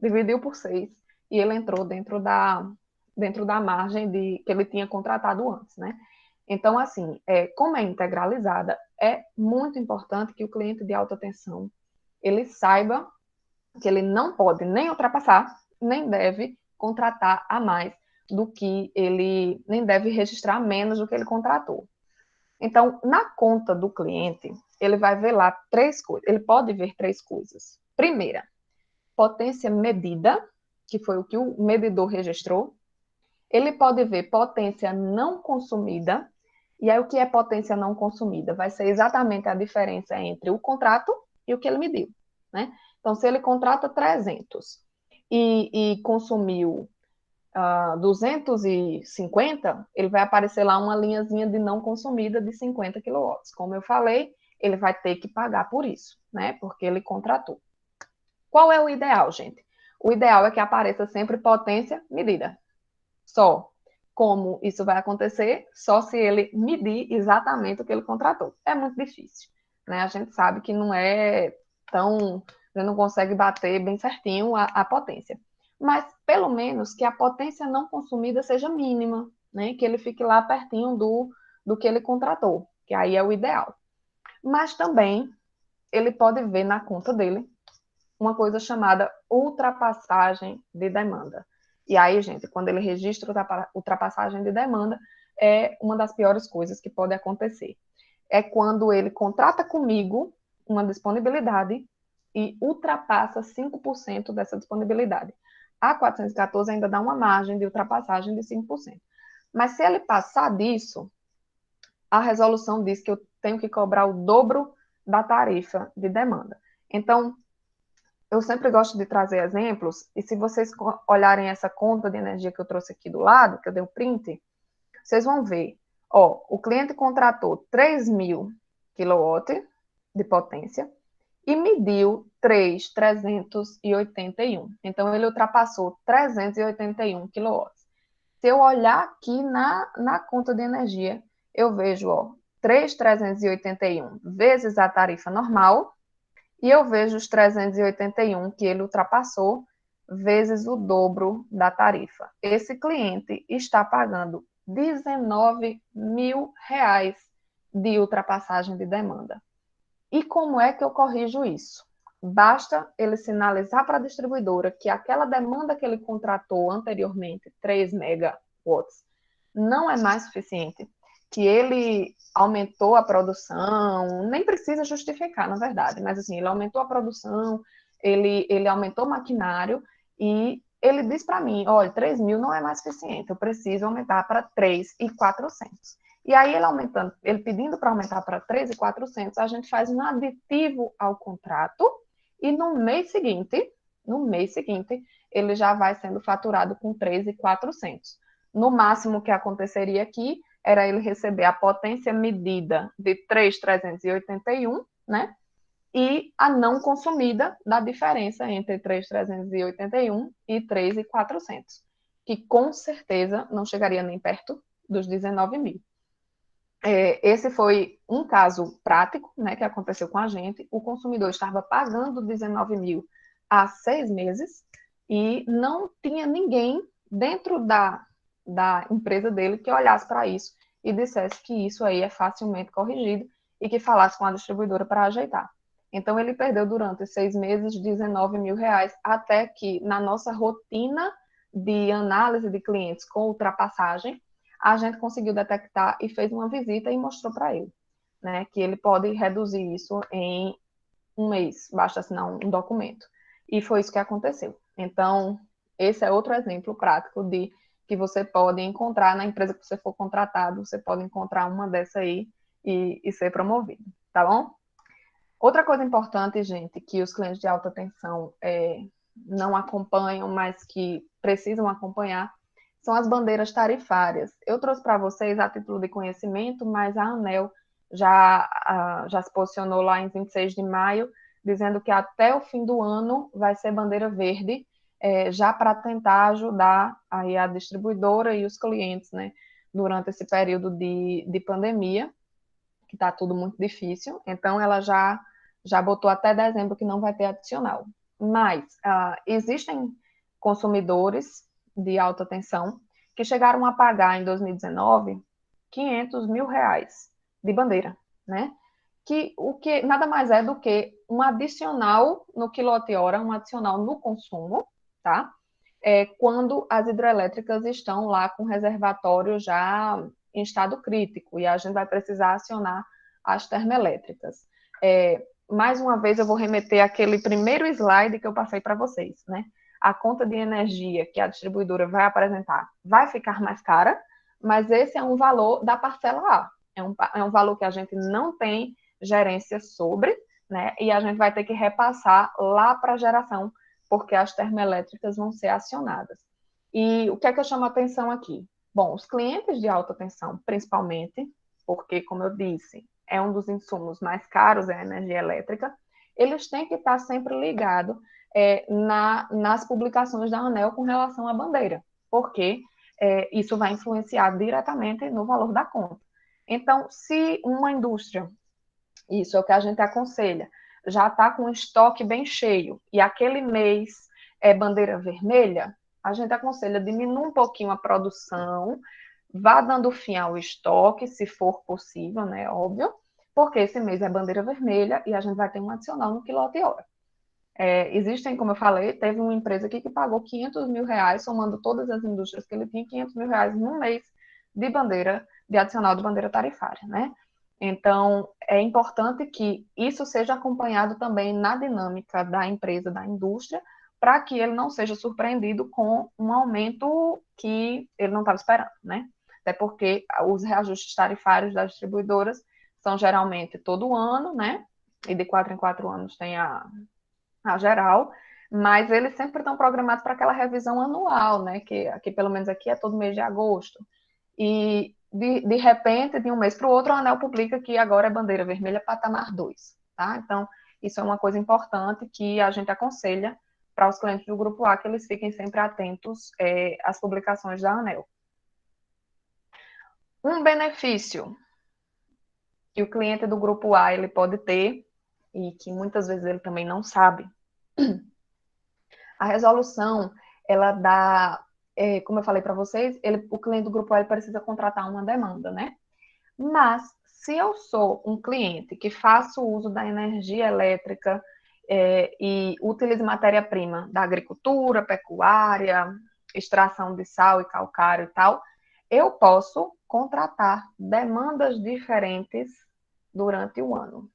dividiu por 6, e ele entrou dentro da margem que ele tinha contratado antes, né? Então, assim, como é integralizada, é muito importante que o cliente de alta tensão, ele saiba que ele não pode nem ultrapassar, nem deve contratar a mais do que ele, nem deve registrar menos do que ele contratou. Então, na conta do cliente, ele vai ver lá 3 coisas, ele pode ver 3 coisas. Primeira, potência medida, que foi o que o medidor registrou. Ele pode ver potência não consumida. E aí, o que é potência não consumida? Vai ser exatamente a diferença entre o contrato e o que ele mediu, né? Então, se ele contrata 300 e consumiu 250, ele vai aparecer lá uma linhazinha de não consumida de 50 kW. Como eu falei, ele vai ter que pagar por isso, né? Porque ele contratou. Qual é o ideal, gente? O ideal é que apareça sempre potência medida. Só. Como isso vai acontecer? Só se ele medir exatamente o que ele contratou. É muito difícil, né? A gente sabe que não é tão... Você não consegue bater bem certinho a potência. Mas, pelo menos, que a potência não consumida seja mínima, né? Que ele fique lá pertinho do que ele contratou, que aí é o ideal. Mas também, ele pode ver na conta dele uma coisa chamada ultrapassagem de demanda. E aí, gente, quando ele registra ultrapassagem de demanda, é uma das piores coisas que pode acontecer. é quando ele contrata comigo uma disponibilidade e ultrapassa 5% dessa disponibilidade. A 414 ainda dá uma margem de ultrapassagem de 5%. Mas se ele passar disso, a resolução diz que eu tenho que cobrar o dobro da tarifa de demanda. Então, eu sempre gosto de trazer exemplos, e se vocês olharem essa conta de energia que eu trouxe aqui do lado, que eu dei o print, vocês vão ver, o cliente contratou 3.000 kW de potência e mediu 3.381. Então, ele ultrapassou 381 kW. Se eu olhar aqui na conta de energia, eu vejo 3.381 vezes a tarifa normal, e eu vejo os 381 que ele ultrapassou, vezes o dobro da tarifa. Esse cliente está pagando R$19.000 de ultrapassagem de demanda. E como é que eu corrijo isso? Basta ele sinalizar para a distribuidora que aquela demanda que ele contratou anteriormente, 3 megawatts, não é mais suficiente, que ele aumentou a produção, nem precisa justificar, na verdade, mas assim, ele aumentou a produção, ele aumentou o maquinário e ele diz para mim, olha, 3.000 não é mais suficiente, eu preciso aumentar para 3.400. E aí ele pedindo para aumentar para 3.400, a gente faz um aditivo ao contrato e no mês seguinte, ele já vai sendo faturado com 3.400. No máximo que aconteceria aqui era ele receber a potência medida de 3.381, né? E a não consumida da diferença entre 3.381 e 3.400, que com certeza não chegaria nem perto dos 19.000. Esse foi um caso prático, né, que aconteceu com a gente. O consumidor estava pagando 19.000 há 6 meses e não tinha ninguém dentro da empresa dele que olhasse para isso e dissesse que isso aí é facilmente corrigido e que falasse com a distribuidora para ajeitar. Então, ele perdeu durante 6 meses 19.000 até que, na nossa rotina de análise de clientes com ultrapassagem, a gente conseguiu detectar e fez uma visita e mostrou para ele, né, que ele pode reduzir isso em um mês, basta assinar um documento. E foi isso que aconteceu. Então, esse é outro exemplo prático de que você pode encontrar na empresa que você for contratado, você pode encontrar uma dessa aí e ser promovido, tá bom? Outra coisa importante, gente, que os clientes de alta tensão não acompanham, mas que precisam acompanhar, são as bandeiras tarifárias. Eu trouxe para vocês a título de conhecimento, mas a ANEEL já se posicionou lá em 26 de maio, dizendo que até o fim do ano vai ser bandeira verde, já para tentar ajudar aí a distribuidora e os clientes, né, durante esse período de pandemia, que está tudo muito difícil. Então, ela já botou até dezembro que não vai ter adicional. Mas existem consumidores de alta tensão que chegaram a pagar em 2019 R$500.000 de bandeira, né? O que nada mais é do que um adicional no quilowatt-hora, um adicional no consumo, tá? Quando as hidrelétricas estão lá com reservatório já em estado crítico e a gente vai precisar acionar as termoelétricas. Mais uma vez, eu vou remeter àquele primeiro slide que eu passei para vocês, né? A conta de energia que a distribuidora vai apresentar vai ficar mais cara, mas esse é um valor da parcela A. É um valor que a gente não tem gerência sobre, né? E a gente vai ter que repassar lá para a geração, porque as termoelétricas vão ser acionadas. E o que é que eu chamo a atenção aqui? Bom, os clientes de alta tensão, principalmente, porque, como eu disse, é um dos insumos mais caros, é a energia elétrica, eles têm que estar sempre ligados nas publicações da ANEEL com relação à bandeira, porque isso vai influenciar diretamente no valor da conta. Então, se uma indústria, isso é o que a gente aconselha, já está com o estoque bem cheio e aquele mês é bandeira vermelha, a gente aconselha diminuir um pouquinho a produção, vá dando fim ao estoque, se for possível, né, óbvio, porque esse mês é bandeira vermelha e a gente vai ter um adicional no quilowatt-hora. Existem, como eu falei, teve uma empresa aqui que pagou R$500.000, somando todas as indústrias que ele tinha, R$500.000 no mês de adicional de bandeira tarifária, né? Então, é importante que isso seja acompanhado também na dinâmica da empresa, da indústria, para que ele não seja surpreendido com um aumento que ele não estava esperando, né? Até porque os reajustes tarifários das distribuidoras são geralmente todo ano, né? E de 4 em 4 anos tem a geral, mas eles sempre estão programados para aquela revisão anual, né? Que aqui, pelo menos aqui, é todo mês de agosto. E, de repente, de um mês para o outro, a ANEEL publica que agora é bandeira vermelha patamar 2, tá? Então, isso é uma coisa importante que a gente aconselha para os clientes do Grupo A, que eles fiquem sempre atentos às publicações da ANEEL. Um benefício que o cliente do Grupo A ele pode ter, e que muitas vezes ele também não sabe, a resolução, ela dá, como eu falei para vocês, o cliente do Grupo A ele precisa contratar uma demanda, né? Mas, se eu sou um cliente que faço uso da energia elétrica e utilizo matéria-prima da agricultura, pecuária, extração de sal e calcário e tal, eu posso contratar demandas diferentes durante o ano.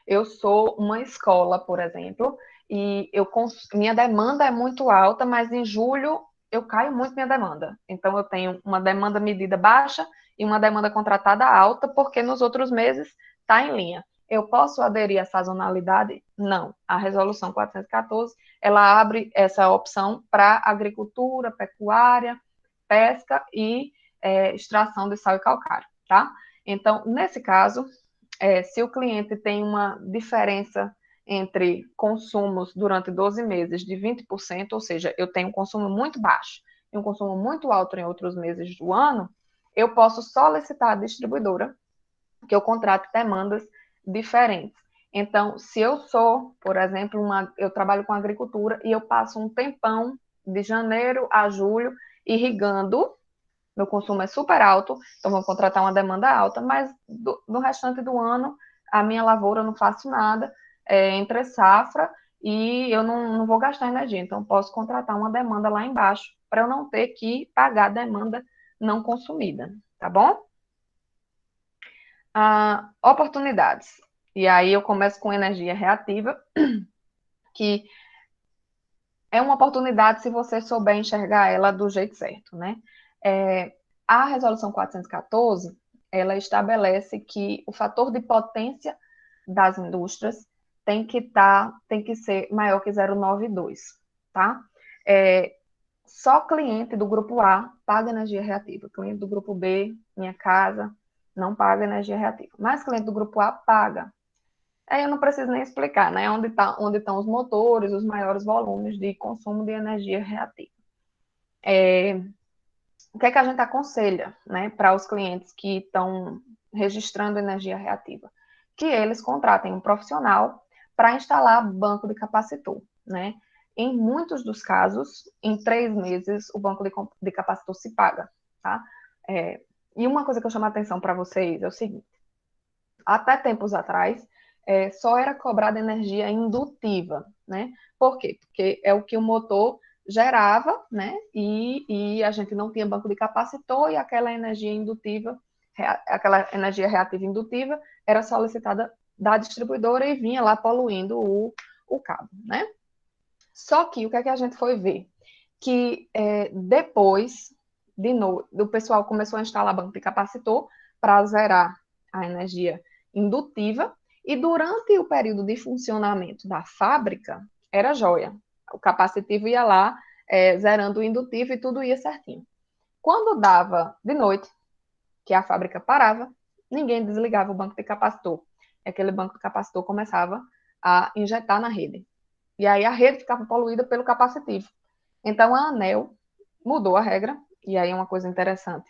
Eu sou uma escola, por exemplo, e minha demanda é muito alta, mas em julho eu caio muito minha demanda. Então, eu tenho uma demanda medida baixa e uma demanda contratada alta, porque nos outros meses está em linha. Eu posso aderir à sazonalidade? Não. A resolução 414, ela abre essa opção para agricultura, pecuária, pesca e extração de sal e calcário, tá? Então, nesse caso, se o cliente tem uma diferença entre consumos durante 12 meses de 20%, ou seja, eu tenho um consumo muito baixo e um consumo muito alto em outros meses do ano, eu posso solicitar à distribuidora que eu contrate demandas diferentes. Então, se eu sou, por exemplo, eu trabalho com agricultura e eu passo um tempão de janeiro a julho irrigando, meu consumo é super alto, então vou contratar uma demanda alta, mas no restante do ano, a minha lavoura eu não faço nada, entre safra, e eu não vou gastar energia, então posso contratar uma demanda lá embaixo, para eu não ter que pagar a demanda não consumida, tá bom? Oportunidades. E aí eu começo com energia reativa, que é uma oportunidade se você souber enxergar ela do jeito certo, né? A resolução 414, ela estabelece que o fator de potência das indústrias tem que ser maior que 0,92, tá? Só cliente do grupo A paga energia reativa. Cliente do grupo B, minha casa, não paga energia reativa. Mas cliente do grupo A paga. Aí eu não preciso nem explicar, né? Onde estão os motores, os maiores volumes de consumo de energia reativa. O que é que a gente aconselha, né, para os clientes que estão registrando energia reativa? Que eles contratem um profissional para instalar banco de capacitor, né? Em muitos dos casos, em 3 meses, o banco de capacitor se paga, tá? E uma coisa que eu chamo a atenção para vocês é o seguinte: até tempos atrás, só era cobrada energia indutiva, né? Por quê? Porque é o que o motor gerava, né? E a gente não tinha banco de capacitor e aquela energia indutiva, aquela energia reativa indutiva, era solicitada da distribuidora e vinha lá poluindo o cabo, né? Só que o que é que a gente foi ver? Que depois, o pessoal começou a instalar banco de capacitor para zerar a energia indutiva, e durante o período de funcionamento da fábrica, era joia. O capacitivo ia lá, zerando o indutivo e tudo ia certinho. Quando dava de noite, que a fábrica parava, ninguém desligava o banco de capacitor. E aquele banco de capacitor começava a injetar na rede. E aí a rede ficava poluída pelo capacitivo. Então a ANEEL mudou a regra, e aí é uma coisa interessante.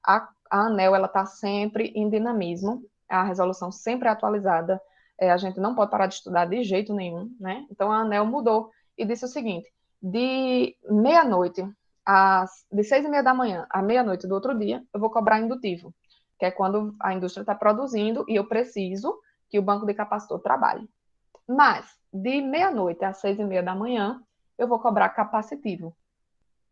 A ANEEL está sempre em dinamismo, a resolução sempre é atualizada, a gente não pode parar de estudar de jeito nenhum, né? Então a ANEEL mudou e disse o seguinte: de meia-noite, de 6h30 da manhã à meia-noite do outro dia, eu vou cobrar indutivo, que é quando a indústria está produzindo e eu preciso que o banco de capacitor trabalhe. Mas, de meia-noite às 6h30 da manhã, eu vou cobrar capacitivo.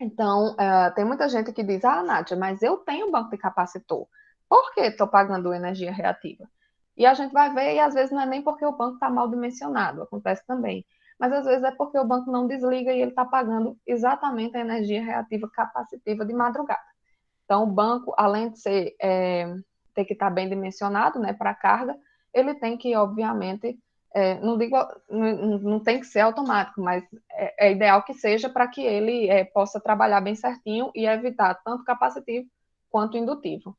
Então, tem muita gente que diz: Nádia, mas eu tenho banco de capacitor. Por que estou pagando energia reativa? E a gente vai ver, e às vezes não é nem porque o banco está mal dimensionado, acontece também. Mas às vezes é porque o banco não desliga e ele está pagando exatamente a energia reativa capacitiva de madrugada. Então, o banco, além de ter que estar bem dimensionado, né, para a carga, ele tem que, obviamente, não digo, não tem que ser automático, mas é ideal que seja para que ele possa trabalhar bem certinho e evitar tanto capacitivo quanto indutivo.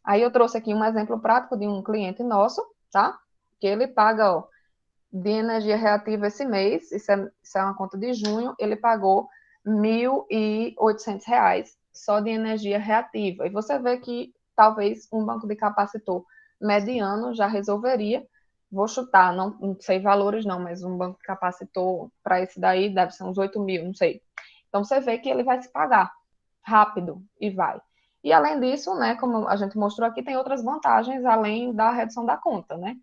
Aí eu trouxe aqui um exemplo prático de um cliente nosso, tá? Que ele paga, ó, de energia reativa esse mês, isso é uma conta de junho, ele pagou R$ 1.800 só de energia reativa. E você vê que talvez um banco de capacitor mediano já resolveria. Vou chutar, não sei valores não, mas um banco de capacitor para esse daí deve ser uns 8 mil, não sei. Então você vê que ele vai se pagar rápido e vai. E além disso, né, como a gente mostrou aqui, tem outras vantagens além da redução da conta, né?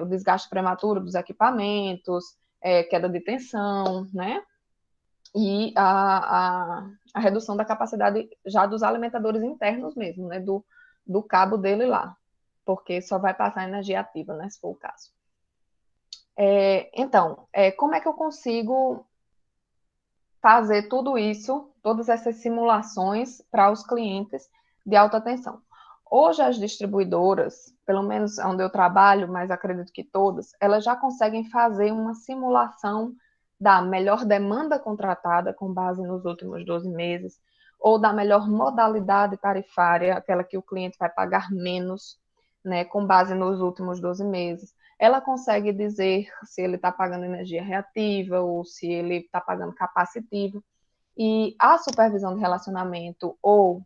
O desgaste prematuro dos equipamentos, queda de tensão, né? E a redução da capacidade já dos alimentadores internos mesmo, né? Do cabo dele lá, porque só vai passar energia ativa, né? Se for o caso. Então, como é que eu consigo fazer tudo isso, todas essas simulações para os clientes de alta tensão? Hoje as distribuidoras, pelo menos onde eu trabalho, mas acredito que todas, elas já conseguem fazer uma simulação da melhor demanda contratada com base nos últimos 12 meses, ou da melhor modalidade tarifária, aquela que o cliente vai pagar menos, né, com base nos últimos 12 meses. Ela consegue dizer se ele está pagando energia reativa ou se ele está pagando capacitiva. E a supervisão de relacionamento ou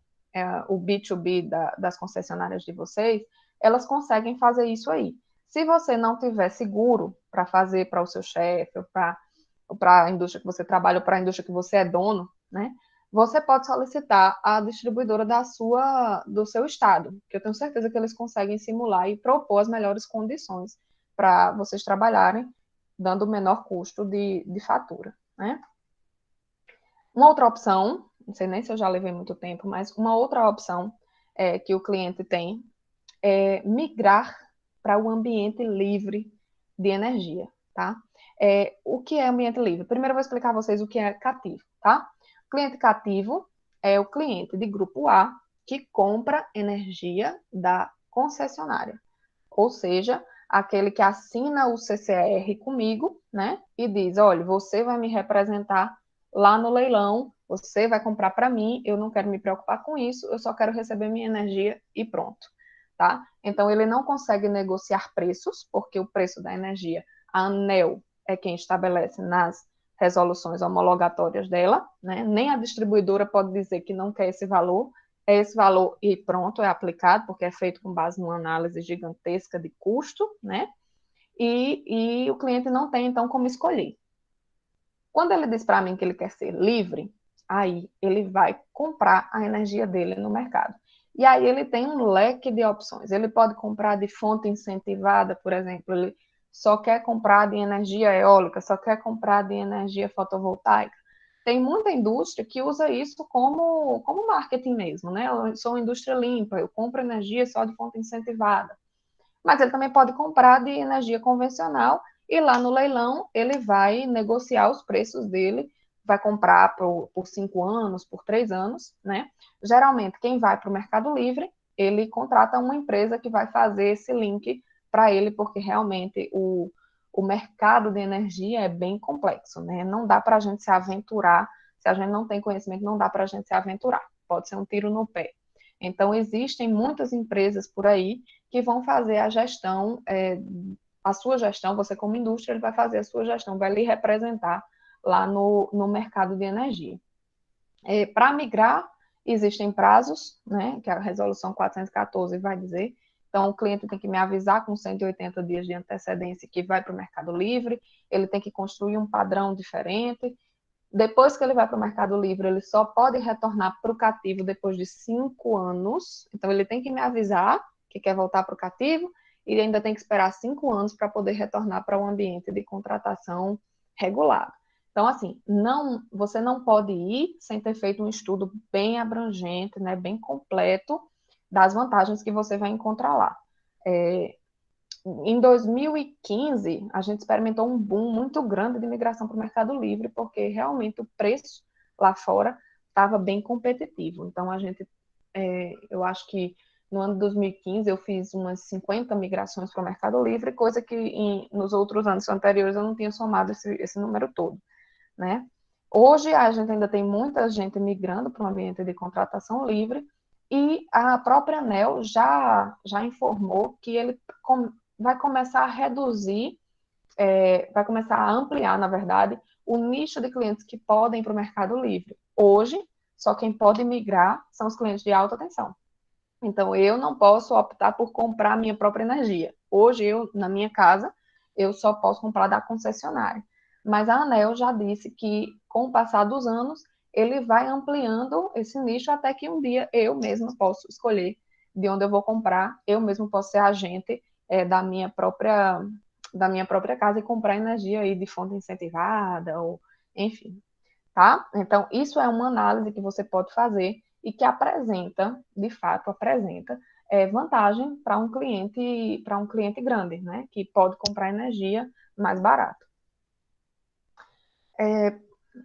o B2B das concessionárias de vocês, elas conseguem fazer isso aí. Se você não tiver seguro para fazer para o seu chefe, ou para a indústria que você trabalha, ou para a indústria que você é dono, né? Você pode solicitar a distribuidora do seu estado, que eu tenho certeza que eles conseguem simular e propor as melhores condições para vocês trabalharem, dando o menor custo de fatura, né? Uma outra opção, não sei nem se eu já levei muito tempo, mas uma outra opção que o cliente tem é migrar para o ambiente livre de energia, tá? O que é ambiente livre? Primeiro eu vou explicar a vocês o que é cativo, tá? O cliente cativo é o cliente de grupo A que compra energia da concessionária, ou seja, aquele que assina o CCR comigo, né? E diz, olha, você vai me representar lá no leilão, você vai comprar para mim, eu não quero me preocupar com isso, eu só quero receber minha energia e pronto, tá? Então ele não consegue negociar preços, porque o preço da energia, a ANEEL é quem estabelece nas resoluções homologatórias dela, né? Nem a distribuidora pode dizer que não quer esse valor, é esse valor e pronto, é aplicado, porque é feito com base numa análise gigantesca de custo, né? E o cliente não tem, então, como escolher. Quando ele diz para mim que ele quer ser livre, aí ele vai comprar a energia dele no mercado. E aí ele tem um leque de opções. Ele pode comprar de fonte incentivada, por exemplo, ele só quer comprar de energia eólica, só quer comprar de energia fotovoltaica. Tem muita indústria que usa isso como marketing mesmo, né? Eu sou uma indústria limpa, eu compro energia só de fonte incentivada. Mas ele também pode comprar de energia convencional e lá no leilão ele vai negociar os preços dele, vai comprar por 5 anos, por 3 anos, né? Geralmente, quem vai para o Mercado Livre, ele contrata uma empresa que vai fazer esse link para ele, porque realmente o mercado de energia é bem complexo, né? Não dá para a gente se aventurar, se a gente não tem conhecimento, não dá para a gente se aventurar, pode ser um tiro no pé. Então, existem muitas empresas por aí que vão fazer a gestão, a sua gestão, você como indústria, ele vai fazer a sua gestão, vai lhe representar lá no mercado de energia. Para migrar, existem prazos, né, que a resolução 414 vai dizer. Então, o cliente tem que me avisar com 180 dias de antecedência que vai para o Mercado Livre, ele tem que construir um padrão diferente. Depois que ele vai para o Mercado Livre, ele só pode retornar para o cativo depois de 5 anos. Então, ele tem que me avisar que quer voltar para o cativo e ainda tem que esperar 5 anos para poder retornar para o ambiente de contratação regulado. Então, assim, você não pode ir sem ter feito um estudo bem abrangente, né, bem completo, das vantagens que você vai encontrar lá. Em 2015, a gente experimentou um boom muito grande de migração para o Mercado Livre, porque realmente o preço lá fora estava bem competitivo. Então, eu acho que no ano de 2015 eu fiz umas 50 migrações para o Mercado Livre, coisa que nos outros anos anteriores eu não tinha somado esse número todo, né? Hoje a gente ainda tem muita gente migrando para um ambiente de contratação livre e a própria ANEEL já informou que ele vai começar a reduzir, vai começar a ampliar, na verdade, o nicho de clientes que podem ir para o Mercado Livre. Hoje, só quem pode migrar são os clientes de alta tensão. Então, eu não posso optar por comprar minha própria energia. Hoje, na minha casa, eu só posso comprar da concessionária. Mas a ANEEL já disse que, com o passar dos anos, ele vai ampliando esse nicho até que um dia eu mesma posso escolher de onde eu vou comprar, eu mesmo posso ser agente da minha própria casa e comprar energia aí de fonte incentivada, ou enfim, tá? Então, isso é uma análise que você pode fazer e que apresenta, de fato, vantagem para um cliente grande, né? Que pode comprar energia mais barato.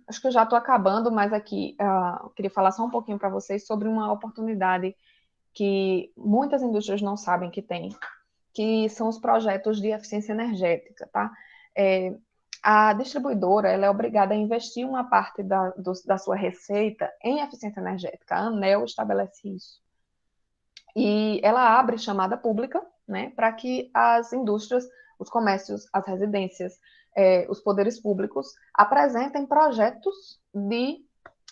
Acho que eu já estou acabando, mas aqui eu queria falar só um pouquinho para vocês sobre uma oportunidade que muitas indústrias não sabem que tem, que são os projetos de eficiência energética, tá? A distribuidora ela é obrigada a investir uma parte da sua receita em eficiência energética. A ANEEL estabelece isso. E ela abre chamada pública, né, para que as indústrias, os comércios, as residências, os poderes públicos apresentem projetos de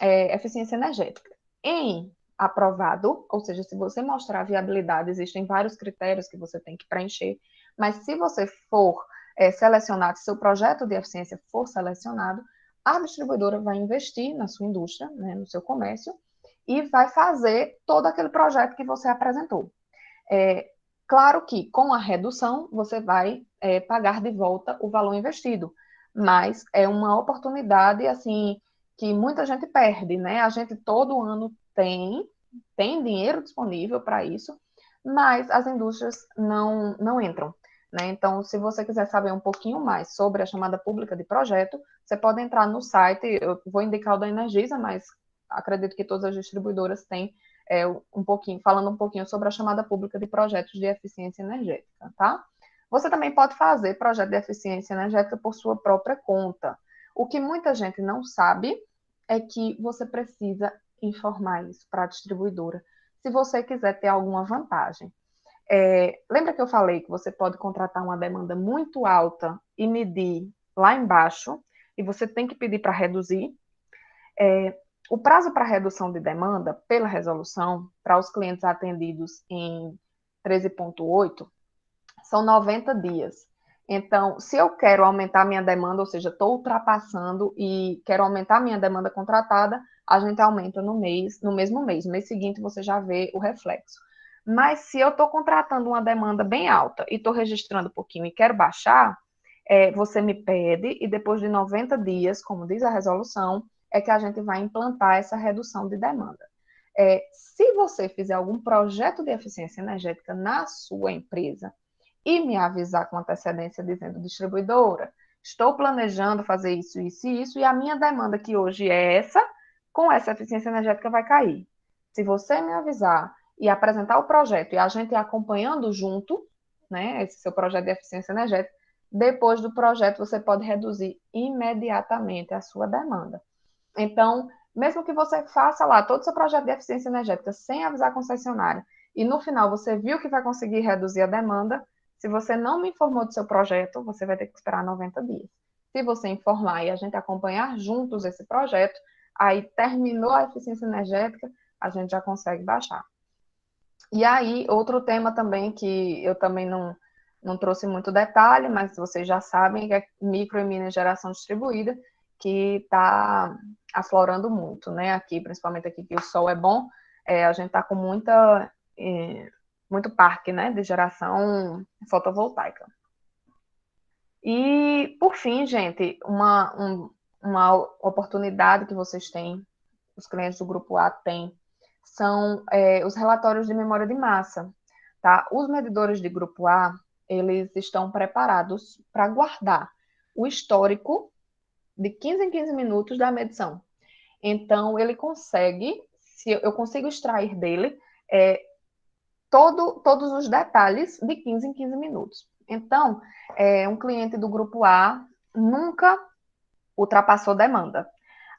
eficiência energética. Em aprovado, ou seja, se você mostrar viabilidade, existem vários critérios que você tem que preencher, mas se você for selecionado, se seu projeto de eficiência for selecionado, a distribuidora vai investir na sua indústria, né, no seu comércio, e vai fazer todo aquele projeto que você apresentou. Claro que com a redução você vai pagar de volta o valor investido, mas é uma oportunidade assim que muita gente perde, né? A gente todo ano tem dinheiro disponível para isso, mas as indústrias não entram. Né? Então, se você quiser saber um pouquinho mais sobre a chamada pública de projeto, você pode entrar no site, eu vou indicar o da Energisa, mas acredito que todas as distribuidoras têm falando um pouquinho sobre a chamada pública de projetos de eficiência energética, tá? Você também pode fazer projeto de eficiência energética por sua própria conta. O que muita gente não sabe é que você precisa informar isso para a distribuidora, se você quiser ter alguma vantagem. Lembra que eu falei que você pode contratar uma demanda muito alta e medir lá embaixo, e você tem que pedir para reduzir? O prazo para redução de demanda pela resolução para os clientes atendidos em 13.8 são 90 dias. Então, se eu quero aumentar minha demanda, ou seja, estou ultrapassando e quero aumentar minha demanda contratada, a gente aumenta no mesmo mês. No mês seguinte, você já vê o reflexo. Mas se eu estou contratando uma demanda bem alta e estou registrando um pouquinho e quero baixar, você me pede e depois de 90 dias, como diz a resolução, é que a gente vai implantar essa redução de demanda. Se você fizer algum projeto de eficiência energética na sua empresa e me avisar com antecedência dizendo, distribuidora, estou planejando fazer isso, isso e isso, e a minha demanda que hoje é essa, com essa eficiência energética vai cair. Se você me avisar e apresentar o projeto e a gente acompanhando junto, né, esse seu projeto de eficiência energética, depois do projeto você pode reduzir imediatamente a sua demanda. Então, mesmo que você faça lá todo o seu projeto de eficiência energética sem avisar a concessionária, e no final você viu que vai conseguir reduzir a demanda, se você não me informou do seu projeto, você vai ter que esperar 90 dias. Se você informar e a gente acompanhar juntos esse projeto, aí terminou a eficiência energética, a gente já consegue baixar. E aí, outro tema também que eu também não trouxe muito detalhe, mas vocês já sabem, que é micro e mini geração distribuída, que está aflorando muito, né? Aqui, principalmente aqui que o sol é bom, a gente está com muito parque, né, de geração fotovoltaica. E, por fim, gente, uma oportunidade que vocês têm, os clientes do Grupo A têm, são os relatórios de memória de massa, tá? Os medidores de grupo A, eles estão preparados para guardar o histórico de 15 em 15 minutos da medição. Então, ele consegue, se eu consigo extrair dele todos os detalhes de 15 em 15 minutos. Então, um cliente do grupo A nunca ultrapassou demanda.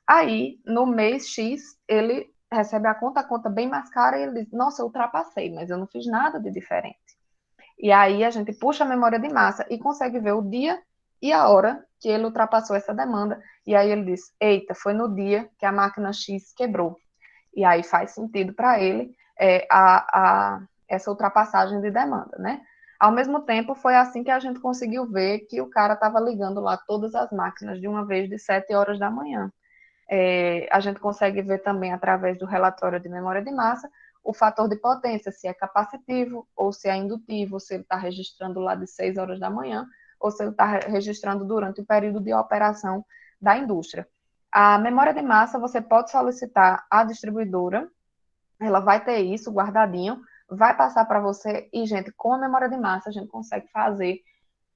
Aí, no mês X, ele recebe a conta bem mais cara e ele diz, nossa, eu ultrapassei, mas eu não fiz nada de diferente. E aí a gente puxa a memória de massa e consegue ver o dia e a hora que ele ultrapassou essa demanda. E aí ele diz, eita, foi no dia que a máquina X quebrou. E aí faz sentido para ele essa ultrapassagem de demanda, né? Ao mesmo tempo, foi assim que a gente conseguiu ver que o cara estava ligando lá todas as máquinas de uma vez de 7 horas da manhã. A gente consegue ver também, através do relatório de memória de massa, o fator de potência, se é capacitivo ou se é indutivo, se ele está registrando lá de 6 horas da manhã ou se ele está registrando durante o período de operação da indústria. A memória de massa, você pode solicitar à distribuidora, ela vai ter isso guardadinho, vai passar para você e, gente, com a memória de massa, a gente consegue fazer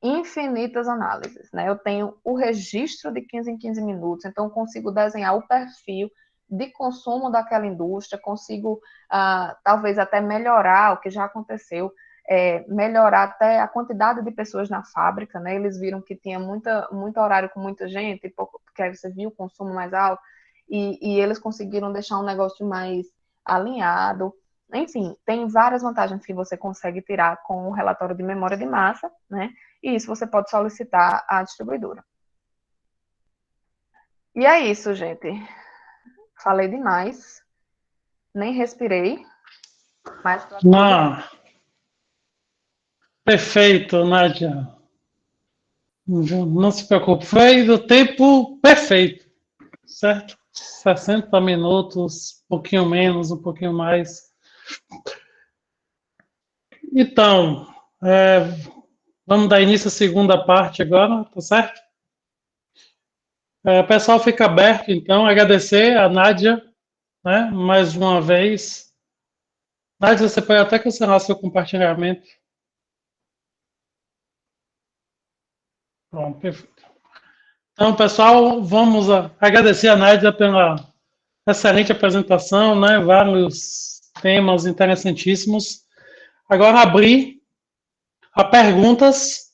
infinitas análises, né? Eu tenho o registro de 15 em 15 minutos, então eu consigo desenhar o perfil de consumo daquela indústria, consigo talvez até melhorar o que já aconteceu, melhorar até a quantidade de pessoas na fábrica, né? Eles viram que tinha muito horário com muita gente, porque aí você viu o consumo mais alto, e eles conseguiram deixar um negócio mais alinhado. Enfim, tem várias vantagens que você consegue tirar com o relatório de memória de massa, né? E isso você pode solicitar à distribuidora. E é isso, gente. Falei demais. Nem respirei. Mas Não. Perfeito, Nádia. Não se preocupe. Foi do tempo perfeito, certo? 60 minutos, um pouquinho menos, um pouquinho mais. Então, vamos dar início à segunda parte agora, tá certo? O pessoal fica aberto, então, agradecer a Nádia, né, mais uma vez. Nádia, você pode até cancelar seu compartilhamento. Pronto, perfeito. Então, pessoal, vamos agradecer a Nádia pela excelente apresentação, né, vários temas interessantíssimos. Agora abrir a perguntas,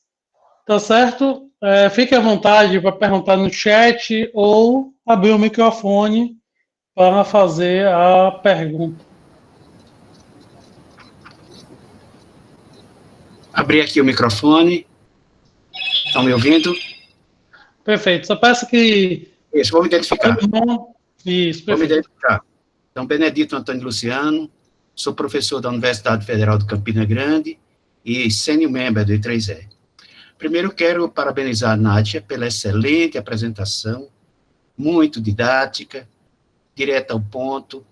tá certo? Fique à vontade para perguntar no chat ou abrir o microfone para fazer a pergunta. Abrir aqui o microfone. Estão me ouvindo? Perfeito. Só peço que... Isso, vou me identificar. Isso, perfeito. Vou me identificar. Então, Benedito Antônio Luciano, sou professor da Universidade Federal de Campina Grande e sênior member do I3E. Primeiro, quero parabenizar a Nádia pela excelente apresentação, muito didática, direta ao ponto,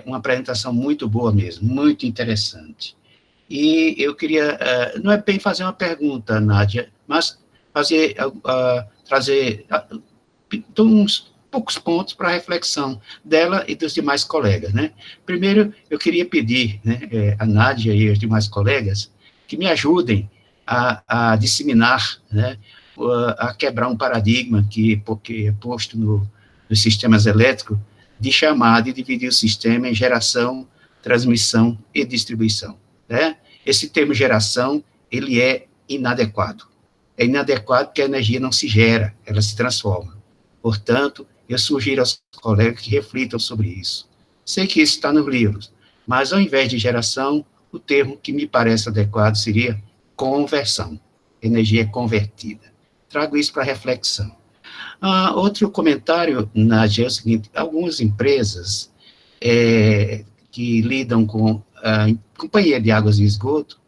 uma apresentação muito boa mesmo, muito interessante. E eu queria, não é bem fazer uma pergunta, Nádia, mas trazer uns poucos pontos para a reflexão dela e dos demais colegas, né? Primeiro, eu queria pedir, né, a Nádia e os demais colegas que me ajudem a disseminar, né, a quebrar um paradigma porque é posto nos sistemas elétricos de chamar, de dividir o sistema em geração, transmissão e distribuição, né? Esse termo geração, ele é inadequado. É inadequado porque a energia não se gera, ela se transforma. Portanto, eu sugiro aos colegas que reflitam sobre isso. Sei que isso está nos livros, mas ao invés de geração, o termo que me parece adequado seria conversão, energia convertida. Trago isso para reflexão. Outro comentário, Nádia, é o seguinte: algumas empresas que lidam com companhia de águas e esgoto,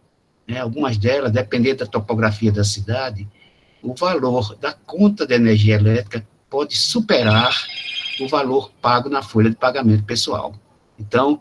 né, algumas delas, dependendo da topografia da cidade, o valor da conta de energia elétrica pode superar o valor pago na folha de pagamento pessoal. Então,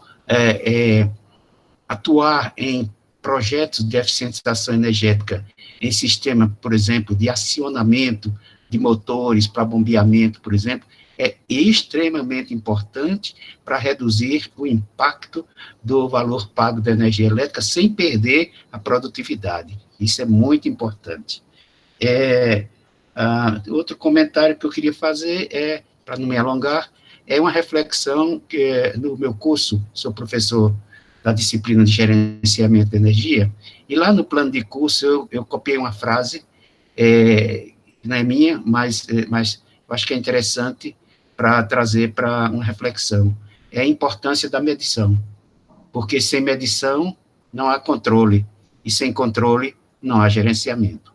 atuar em projetos de eficientização energética em sistema, por exemplo, de acionamento de motores para bombeamento, por exemplo, é extremamente importante para reduzir o impacto do valor pago da energia elétrica sem perder a produtividade. Isso é muito importante. Outro comentário que eu queria fazer para não me alongar, é uma reflexão que no meu curso, sou professor da disciplina de gerenciamento de energia, e lá no plano de curso eu copiei uma frase, não é minha, mas eu acho que é interessante para trazer para uma reflexão, é a importância da medição, porque sem medição não há controle, e sem controle não há gerenciamento.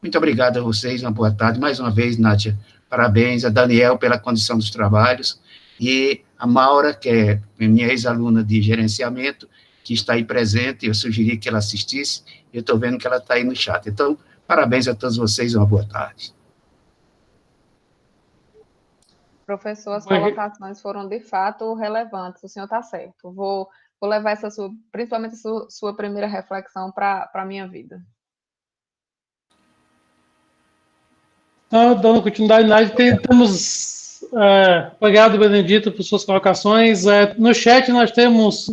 Muito obrigado a vocês, uma boa tarde. Mais uma vez, Nádia, parabéns a Daniel pela condição dos trabalhos e a Maura, que é minha ex-aluna de gerenciamento, que está aí presente, eu sugeri que ela assistisse, eu estou vendo que ela está aí no chat. Então, parabéns a todos vocês, uma boa tarde. Professor, as colocações foram de fato relevantes, o senhor está certo. Vou levar principalmente sua primeira reflexão para a minha vida. Dando continuidade, temos obrigado, Benedito, por suas colocações. No chat nós temos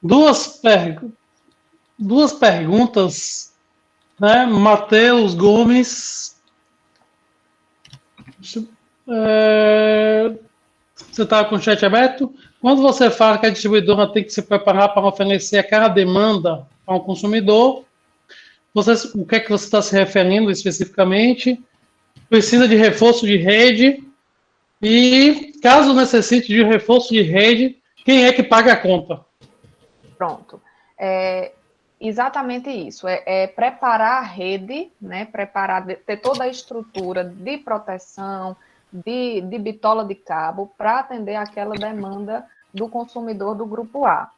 duas perguntas, né? Matheus Gomes. Você está com o chat aberto? Quando você fala que a distribuidora tem que se preparar para oferecer aquela demanda ao consumidor, o que é que você está se referindo especificamente? Precisa de reforço de rede? E, caso necessite de reforço de rede, quem é que paga a conta? Pronto. Exatamente isso. Preparar a rede, né? Ter toda a estrutura de proteção, de bitola de cabo, para atender aquela demanda do consumidor do grupo A.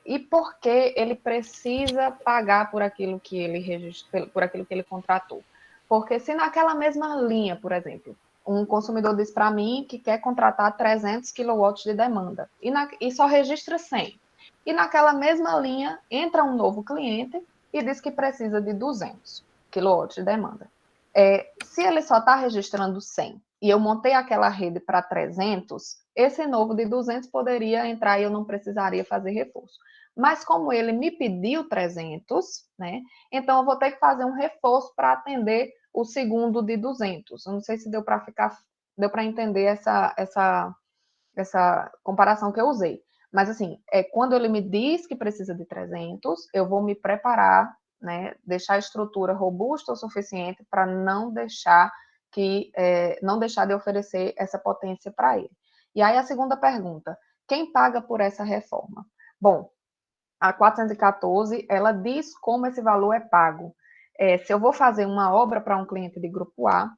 E por que ele precisa pagar por aquilo que ele contratou? Porque se naquela mesma linha, por exemplo, um consumidor diz para mim que quer contratar 300 kW de demanda e só registra 100. E naquela mesma linha entra um novo cliente e diz que precisa de 200 kW de demanda. Se ele só está registrando 100 e eu montei aquela rede para 300, esse novo de 200 poderia entrar e eu não precisaria fazer reforço. Mas como ele me pediu 300, né, então eu vou ter que fazer um reforço para atender o segundo de 200. Eu não sei se deu para entender essa comparação que eu usei. Mas, assim, quando ele me diz que precisa de 300, eu vou me preparar, né, deixar a estrutura robusta o suficiente para não deixar de oferecer essa potência para ele. E aí, a segunda pergunta, quem paga por essa reforma? Bom, a 414, ela diz como esse valor é pago. Se eu vou fazer uma obra para um cliente de grupo A,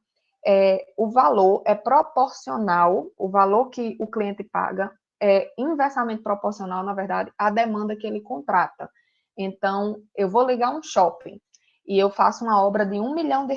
o valor é proporcional, o valor que o cliente paga é inversamente proporcional, na verdade, à demanda que ele contrata. Então, eu vou ligar um shopping e eu faço uma obra de R$1 milhão.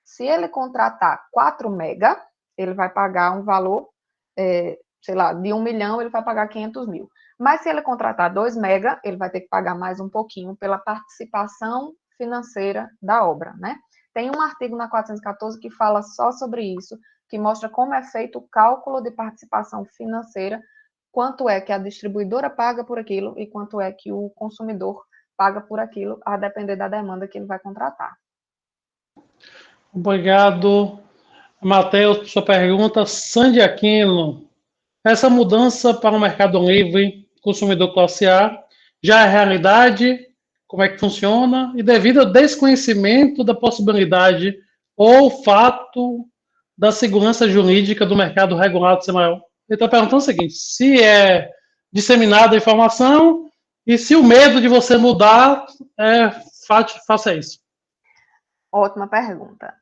Se ele contratar 4 mega, ele vai pagar um valor, sei lá, de 1 milhão, ele vai pagar 500 mil. Mas se ele contratar 2 mega, ele vai ter que pagar mais um pouquinho pela participação financeira da obra, né? Tem um artigo na 414 que fala só sobre isso, que mostra como é feito o cálculo de participação financeira, quanto é que a distribuidora paga por aquilo e quanto é que o consumidor paga por aquilo, a depender da demanda que ele vai contratar. Obrigado, Matheus, por sua pergunta. Sandy Aquino, essa mudança para o Mercado Livre, consumidor classe A, já é realidade? Como é que funciona? E devido ao desconhecimento da possibilidade ou fato da segurança jurídica do mercado regulado, Samuel, ele está perguntando o seguinte, se é disseminada a informação e se o medo de você mudar, faça isso. Ótima pergunta.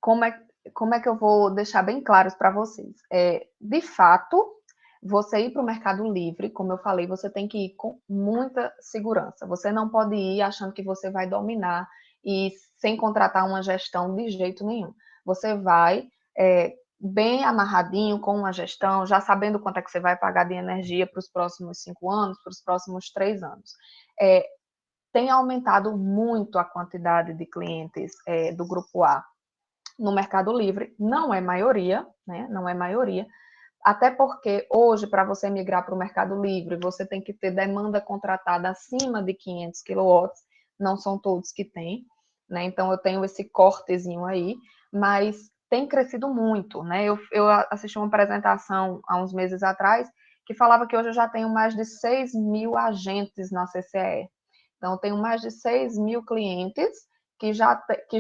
Como é que eu vou deixar bem claro para vocês? De fato, você ir para o Mercado Livre, como eu falei, você tem que ir com muita segurança. Você não pode ir achando que você vai dominar e sem contratar uma gestão de jeito nenhum. Você vai bem amarradinho com uma gestão, já sabendo quanto é que você vai pagar de energia para os próximos 5 anos, para os próximos 3 anos. Tem aumentado muito a quantidade de clientes do Grupo A no Mercado Livre, não é maioria, né? Não é maioria, até porque hoje, para você migrar para o Mercado Livre, você tem que ter demanda contratada acima de 500 kW, não são todos que têm, né? Então, eu tenho esse cortezinho aí, mas tem crescido muito, né? Eu assisti uma apresentação há uns meses atrás que falava que hoje eu já tenho mais de 6 mil agentes na CCE. Então, eu tenho mais de 6 mil clientes que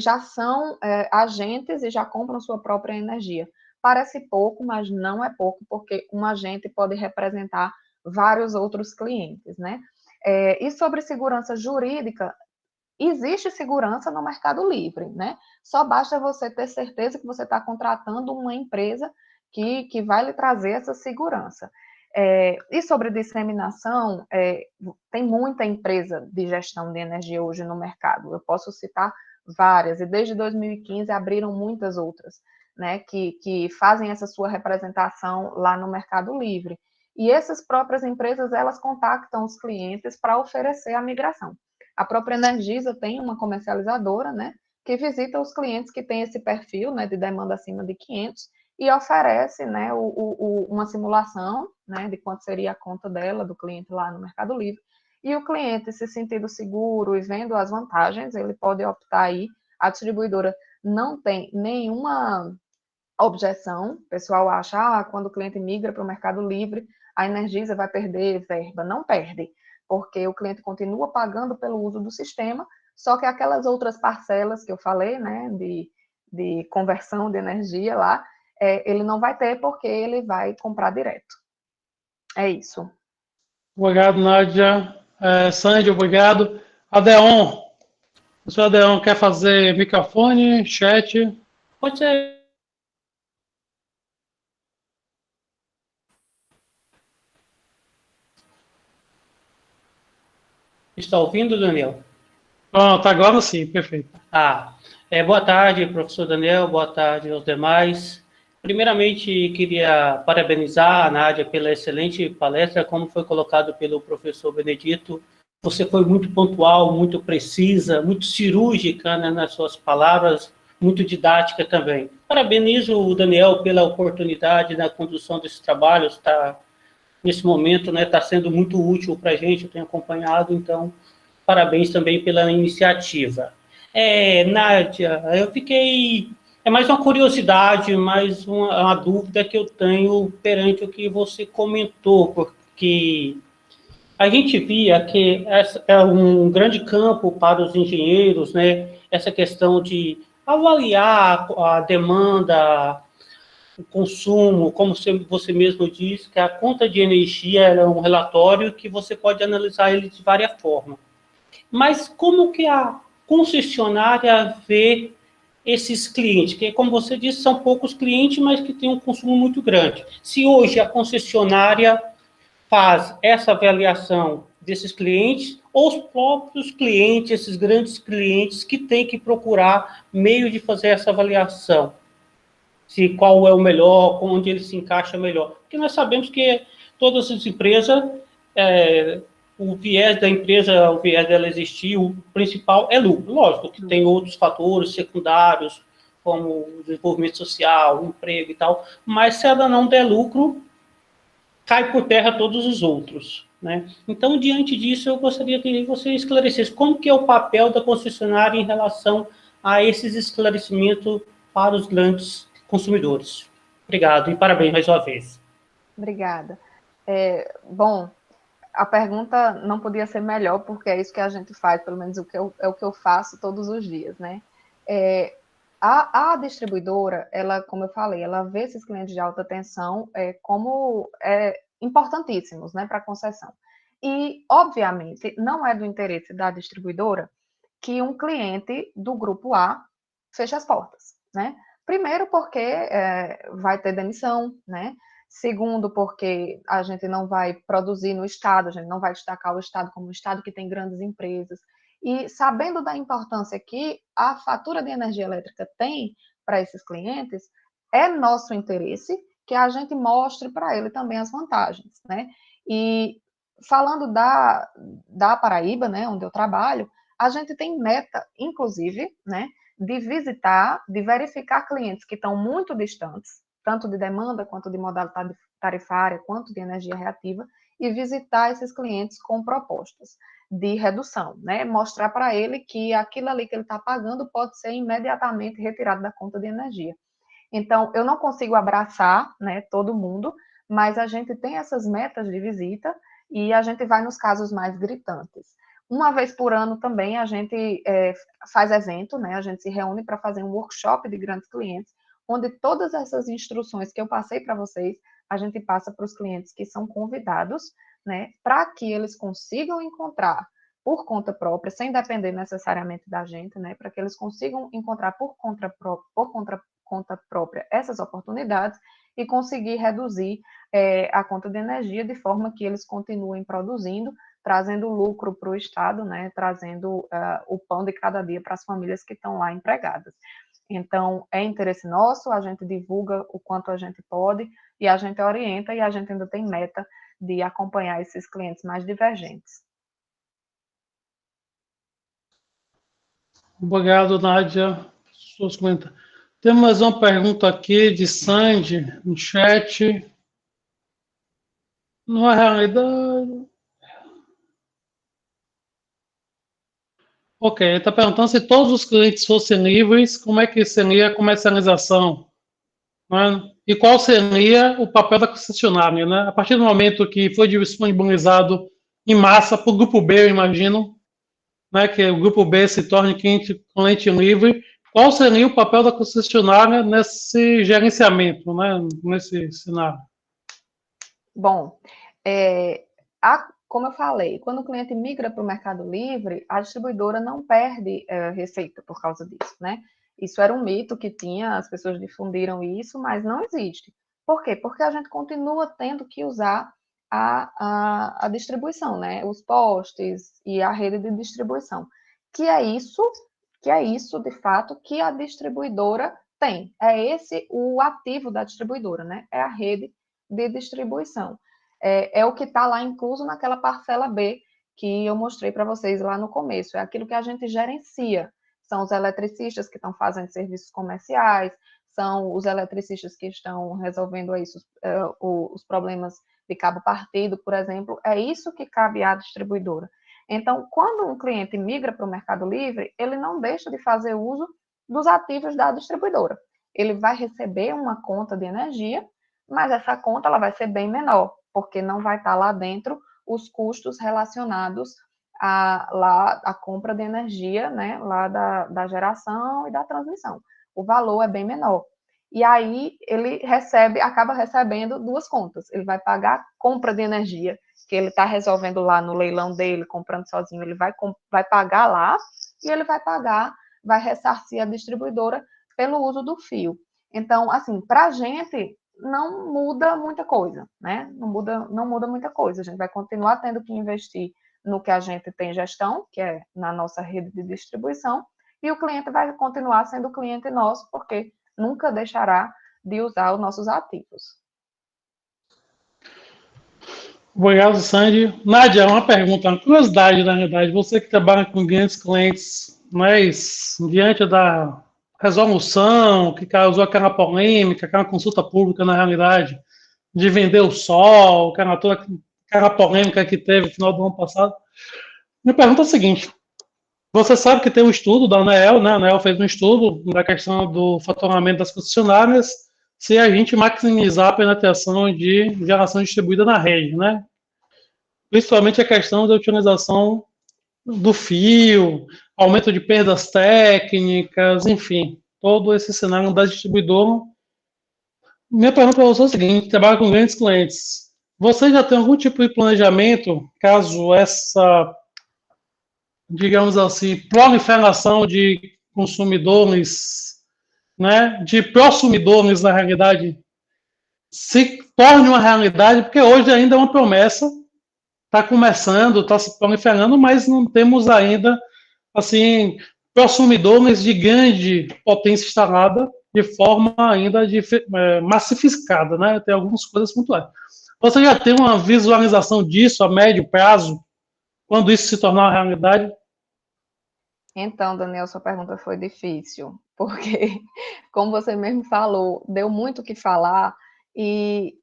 já são agentes e já compram sua própria energia. Parece pouco, mas não é pouco, porque um agente pode representar vários outros clientes, né? E sobre segurança jurídica, existe segurança no Mercado Livre, né? Só basta você ter certeza que você está contratando uma empresa que vai lhe trazer essa segurança. E sobre disseminação, tem muita empresa de gestão de energia hoje no mercado. Eu posso citar várias, e desde 2015 abriram muitas outras, né, que fazem essa sua representação lá no Mercado Livre. E essas próprias empresas, elas contactam os clientes para oferecer a migração. A própria Energisa tem uma comercializadora, né, que visita os clientes que têm esse perfil, né, de demanda acima de 500 e oferece, né, uma simulação, né, de quanto seria a conta dela, do cliente lá no Mercado Livre. E o cliente, se sentindo seguro e vendo as vantagens, ele pode optar aí. A distribuidora não tem nenhuma objeção. O pessoal acha, quando o cliente migra para o Mercado Livre, a Energisa vai perder verba. Não perde, porque o cliente continua pagando pelo uso do sistema, só que aquelas outras parcelas que eu falei, né, de conversão de energia lá, ele não vai ter, porque ele vai comprar direto. É isso. Obrigado, Nádia. Sandy, obrigado. Adeon, o senhor Adeon quer fazer microfone, chat? Pode ser. Está ouvindo, Daniel? Pronto, agora sim, perfeito. Boa tarde, professor Daniel, boa tarde aos demais. Primeiramente, queria parabenizar a Nádia pela excelente palestra, como foi colocado pelo professor Benedito. Você foi muito pontual, muito precisa, muito cirúrgica, né, nas suas palavras, muito didática também. Parabenizo o Daniel pela oportunidade na condução desses trabalhos, nesse momento, né, está sendo muito útil para a gente, eu tenho acompanhado, então, parabéns também pela iniciativa. Nádia, eu fiquei... É mais uma curiosidade, mais uma dúvida que eu tenho perante o que você comentou, porque a gente via que é um grande campo para os engenheiros, né? Essa questão de avaliar a demanda, o consumo, como você mesmo disse, que a conta de energia é um relatório que você pode analisar ele de várias formas. Mas como que a concessionária vê esses clientes? Que, como você disse, são poucos clientes, mas que têm um consumo muito grande. Se hoje a concessionária faz essa avaliação desses clientes, ou os próprios clientes, esses grandes clientes, que têm que procurar meio de fazer essa avaliação, se qual é o melhor, onde ele se encaixa melhor. Porque nós sabemos que todas as empresas, o viés da empresa, o viés dela existir, o principal é lucro. Lógico que tem outros fatores secundários, como o desenvolvimento social, o emprego e tal, mas se ela não der lucro, cai por terra todos os outros, né? Então, diante disso, eu gostaria que você esclarecesse como que é o papel da concessionária em relação a esses esclarecimentos para os grandes consumidores. Obrigado e parabéns mais uma vez. Obrigada. Bom, a pergunta não podia ser melhor, porque é isso que a gente faz, pelo menos é o que eu faço todos os dias, né? A distribuidora, ela, como eu falei, ela vê esses clientes de alta tensão como importantíssimos, né, para a concessão. E, obviamente, não é do interesse da distribuidora que um cliente do grupo A feche as portas, né? Primeiro, porque vai ter demissão, né? Segundo, porque a gente não vai produzir no Estado, a gente não vai destacar o Estado como um Estado que tem grandes empresas. E sabendo da importância que a fatura de energia elétrica tem para esses clientes, é nosso interesse que a gente mostre para ele também as vantagens, né? E falando da Paraíba, né, onde eu trabalho, a gente tem meta, inclusive, né, de visitar, de verificar clientes que estão muito distantes, tanto de demanda quanto de modalidade tarifária, quanto de energia reativa, e visitar esses clientes com propostas de redução, né? Mostrar para ele que aquilo ali que ele está pagando pode ser imediatamente retirado da conta de energia. Então, eu não consigo abraçar, né, todo mundo, mas a gente tem essas metas de visita e a gente vai nos casos mais gritantes. Uma vez por ano também a gente faz evento, né? A gente se reúne para fazer um workshop de grandes clientes, onde todas essas instruções que eu passei para vocês, a gente passa para os clientes que são convidados, né? Para que eles consigam encontrar por conta própria, sem depender necessariamente da gente, né? Para que eles consigam encontrar por conta própria essas oportunidades e conseguir reduzir a conta de energia de forma que eles continuem produzindo, trazendo lucro para o Estado, né, trazendo o pão de cada dia para as famílias que estão lá empregadas. Então, é interesse nosso, a gente divulga o quanto a gente pode e a gente orienta e a gente ainda tem meta de acompanhar esses clientes mais divergentes. Obrigado, Nádia. Suas comentários. Tem mais uma pergunta aqui de Sandy, no chat. Na realidade... Ok, ele está perguntando se todos os clientes fossem livres, como é que seria a comercialização? Né? E qual seria o papel da concessionária? Né? A partir do momento que foi disponibilizado em massa para o Grupo B, eu imagino, né, que o Grupo B se torne cliente livre, qual seria o papel da concessionária nesse gerenciamento, né, nesse cenário? Bom, como eu falei, quando o cliente migra para o Mercado Livre, a distribuidora não perde receita por causa disso, né? Isso era um mito que tinha, as pessoas difundiram isso, mas não existe. Por quê? Porque a gente continua tendo que usar a distribuição, né? Os postes e a rede de distribuição. Que é isso, de fato, que a distribuidora tem. É esse o ativo da distribuidora, né? É a rede de distribuição. É o que está lá incluso naquela parcela B que eu mostrei para vocês lá no começo. É aquilo que a gente gerencia. São os eletricistas que estão fazendo serviços comerciais, são os eletricistas que estão resolvendo aí os problemas de cabo partido, por exemplo. É isso que cabe à distribuidora. Então, quando um cliente migra para o Mercado Livre, ele não deixa de fazer uso dos ativos da distribuidora. Ele vai receber uma conta de energia, mas essa conta ela vai ser bem menor, porque não vai estar lá dentro os custos relacionados à compra de energia, né, lá da geração e da transmissão. O valor é bem menor. E aí ele acaba recebendo duas contas. Ele vai pagar a compra de energia, que ele está resolvendo lá no leilão dele, comprando sozinho, ele vai pagar lá, e ele vai ressarcir a distribuidora pelo uso do fio. Então, assim, para a gente não muda muita coisa, né? Não muda muita coisa. A gente vai continuar tendo que investir no que a gente tem gestão, que é na nossa rede de distribuição, e o cliente vai continuar sendo cliente nosso, porque nunca deixará de usar os nossos ativos. Obrigado, Sandy. Nádia, uma pergunta, uma curiosidade, na verdade. Você que trabalha com grandes clientes, mas diante da resolução que causou aquela polêmica, aquela consulta pública, na realidade, de vender o sol, toda aquela polêmica que teve no final do ano passado, minha pergunta é a seguinte: você sabe que tem um estudo da ANEEL, né? A ANEEL fez um estudo da questão do faturamento das concessionárias, se a gente maximizar a penetração de geração distribuída na rede, né? Principalmente a questão da utilização do fio, aumento de perdas técnicas, enfim, todo esse cenário da distribuidora. Minha pergunta para você é o seguinte: trabalha com grandes clientes. Você já tem algum tipo de planejamento, caso essa, digamos assim, proliferação de consumidores, né, de prosumidores, na realidade, se torne uma realidade? Porque hoje ainda é uma promessa, está começando, está se proliferando, mas não temos ainda, assim, prosumidores de grande potência instalada de forma ainda massificada, né? Tem algumas coisas pontuais. Você já tem uma visualização disso a médio prazo, quando isso se tornar uma realidade? Então, Daniel, sua pergunta foi difícil, porque, como você mesmo falou, deu muito o que falar e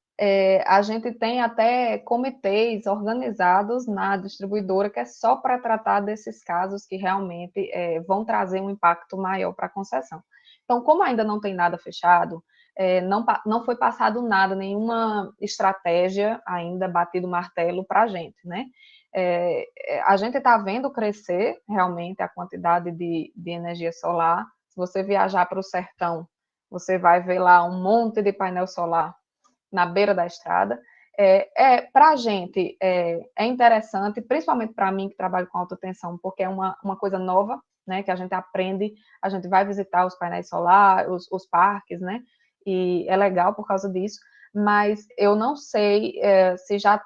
a gente tem até comitês organizados na distribuidora que é só para tratar desses casos que realmente vão trazer um impacto maior para a concessão. Então, como ainda não tem nada fechado, não foi passado nada, nenhuma estratégia ainda batido martelo para a gente, né? A gente está vendo crescer realmente a quantidade de energia solar. Se você viajar para o sertão, você vai ver lá um monte de painel solar na beira da estrada. Para a gente é interessante, principalmente para mim que trabalho com alta tensão, porque é uma coisa nova, né, que a gente aprende, a gente vai visitar os painéis solares, os parques, né, e é legal por causa disso, mas eu não sei se já,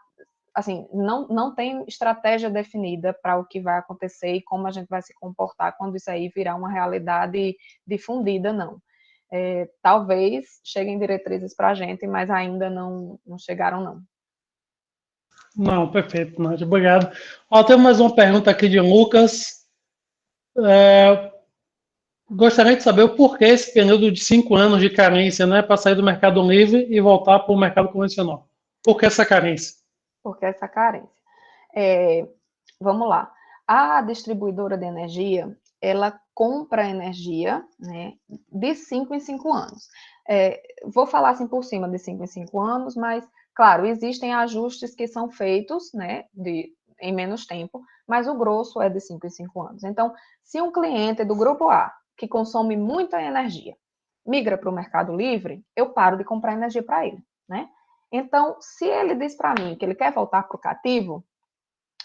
assim, não tem estratégia definida para o que vai acontecer e como a gente vai se comportar quando isso aí virar uma realidade difundida, não. Talvez cheguem diretrizes para a gente, mas ainda não chegaram, não. Não, perfeito, Nádia, obrigado. Ó, tem mais uma pergunta aqui de Lucas. Gostaria de saber o porquê esse período de 5 anos de carência, né, para sair do mercado livre e voltar para o mercado convencional. Por que essa carência? Porque essa carência. Vamos lá. A distribuidora de energia, ela compra energia, né, de 5 em 5 anos. Vou falar assim por cima de 5 em 5 anos, mas, claro, existem ajustes que são feitos, né, em menos tempo, mas o grosso é de 5 em 5 anos. Então, se um cliente do grupo A, que consome muita energia, migra para o Mercado Livre, eu paro de comprar energia para ele, né? Então, se ele diz para mim que ele quer voltar para o cativo,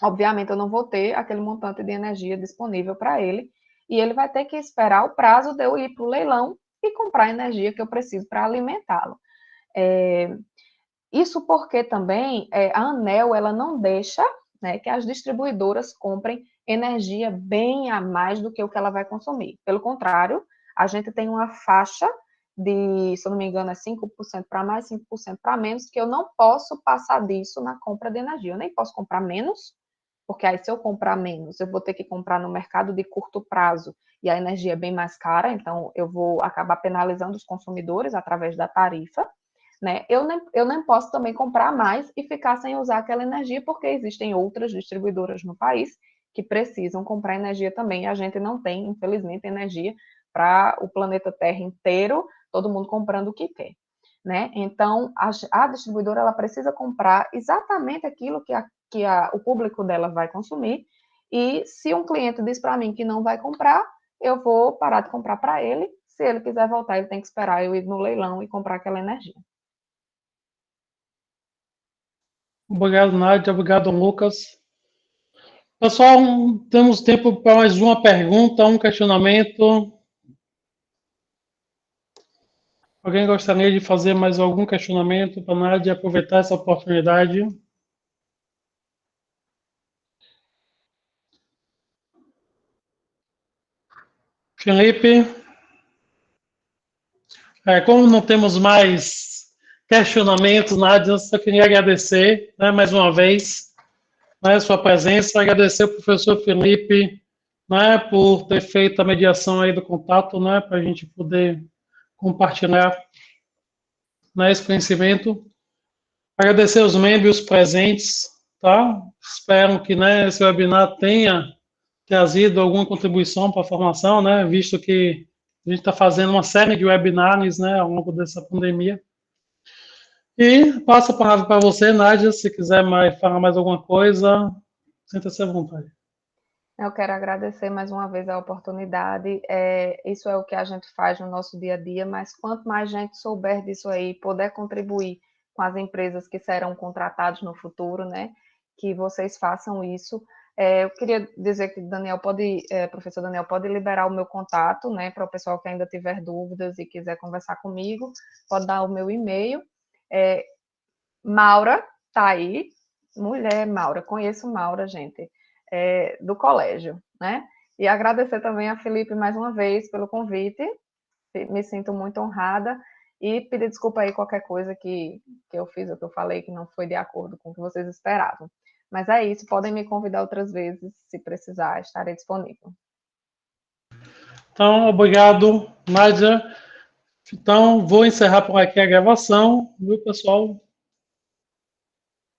obviamente eu não vou ter aquele montante de energia disponível para ele, e ele vai ter que esperar o prazo de eu ir para o leilão e comprar a energia que eu preciso para alimentá-lo. Isso porque também a ANEEL ela não deixa, né, que as distribuidoras comprem energia bem a mais do que o que ela vai consumir. Pelo contrário, a gente tem uma faixa de, se eu não me engano, é 5% para mais, 5% para menos, que eu não posso passar disso na compra de energia. Eu nem posso comprar menos, porque aí se eu comprar menos, eu vou ter que comprar no mercado de curto prazo e a energia é bem mais cara, então eu vou acabar penalizando os consumidores através da tarifa, né? Eu nem posso também comprar mais e ficar sem usar aquela energia, porque existem outras distribuidoras no país que precisam comprar energia também. A gente não tem, infelizmente, energia para o planeta Terra inteiro, todo mundo comprando o que quer. Né? Então, a distribuidora ela precisa comprar exatamente aquilo que o público dela vai consumir, e se um cliente diz para mim que não vai comprar, eu vou parar de comprar para ele. Se ele quiser voltar, ele tem que esperar eu ir no leilão e comprar aquela energia. Obrigado, Nádia. Obrigado, Lucas. Pessoal, temos tempo para mais uma pergunta, um questionamento. Alguém gostaria de fazer mais algum questionamento para a Nádia aproveitar essa oportunidade? Felipe, como não temos mais questionamentos, Nádia, eu só queria agradecer, né, mais uma vez, né, sua presença, agradecer ao professor Felipe, né, por ter feito a mediação aí do contato, né, para a gente poder compartilhar, né, esse conhecimento. Agradecer aos membros presentes, tá? Espero que, né, esse webinar tenha trazido alguma contribuição para a formação, né, visto que a gente está fazendo uma série de webinars, né, ao longo dessa pandemia. E passo a palavra para você, Nádia, se quiser falar mais alguma coisa, sinta-se à vontade. Eu quero agradecer mais uma vez a oportunidade. Isso é o que a gente faz no nosso dia a dia, mas quanto mais gente souber disso aí, puder contribuir com as empresas que serão contratadas no futuro, né, que vocês façam isso. Eu queria dizer que professor Daniel, pode liberar o meu contato, né, para o pessoal que ainda tiver dúvidas e quiser conversar comigo, pode dar o meu e-mail. Maura, tá aí. Mulher, Maura, conheço Maura, gente. Do colégio, né? E agradecer também a Felipe mais uma vez pelo convite, me sinto muito honrada, e pedir desculpa aí qualquer coisa que eu fiz, ou que eu falei que não foi de acordo com o que vocês esperavam. Mas é isso, podem me convidar outras vezes, se precisar, estarei disponível. Então, obrigado, Nádia. Então, vou encerrar por aqui a gravação, viu, pessoal?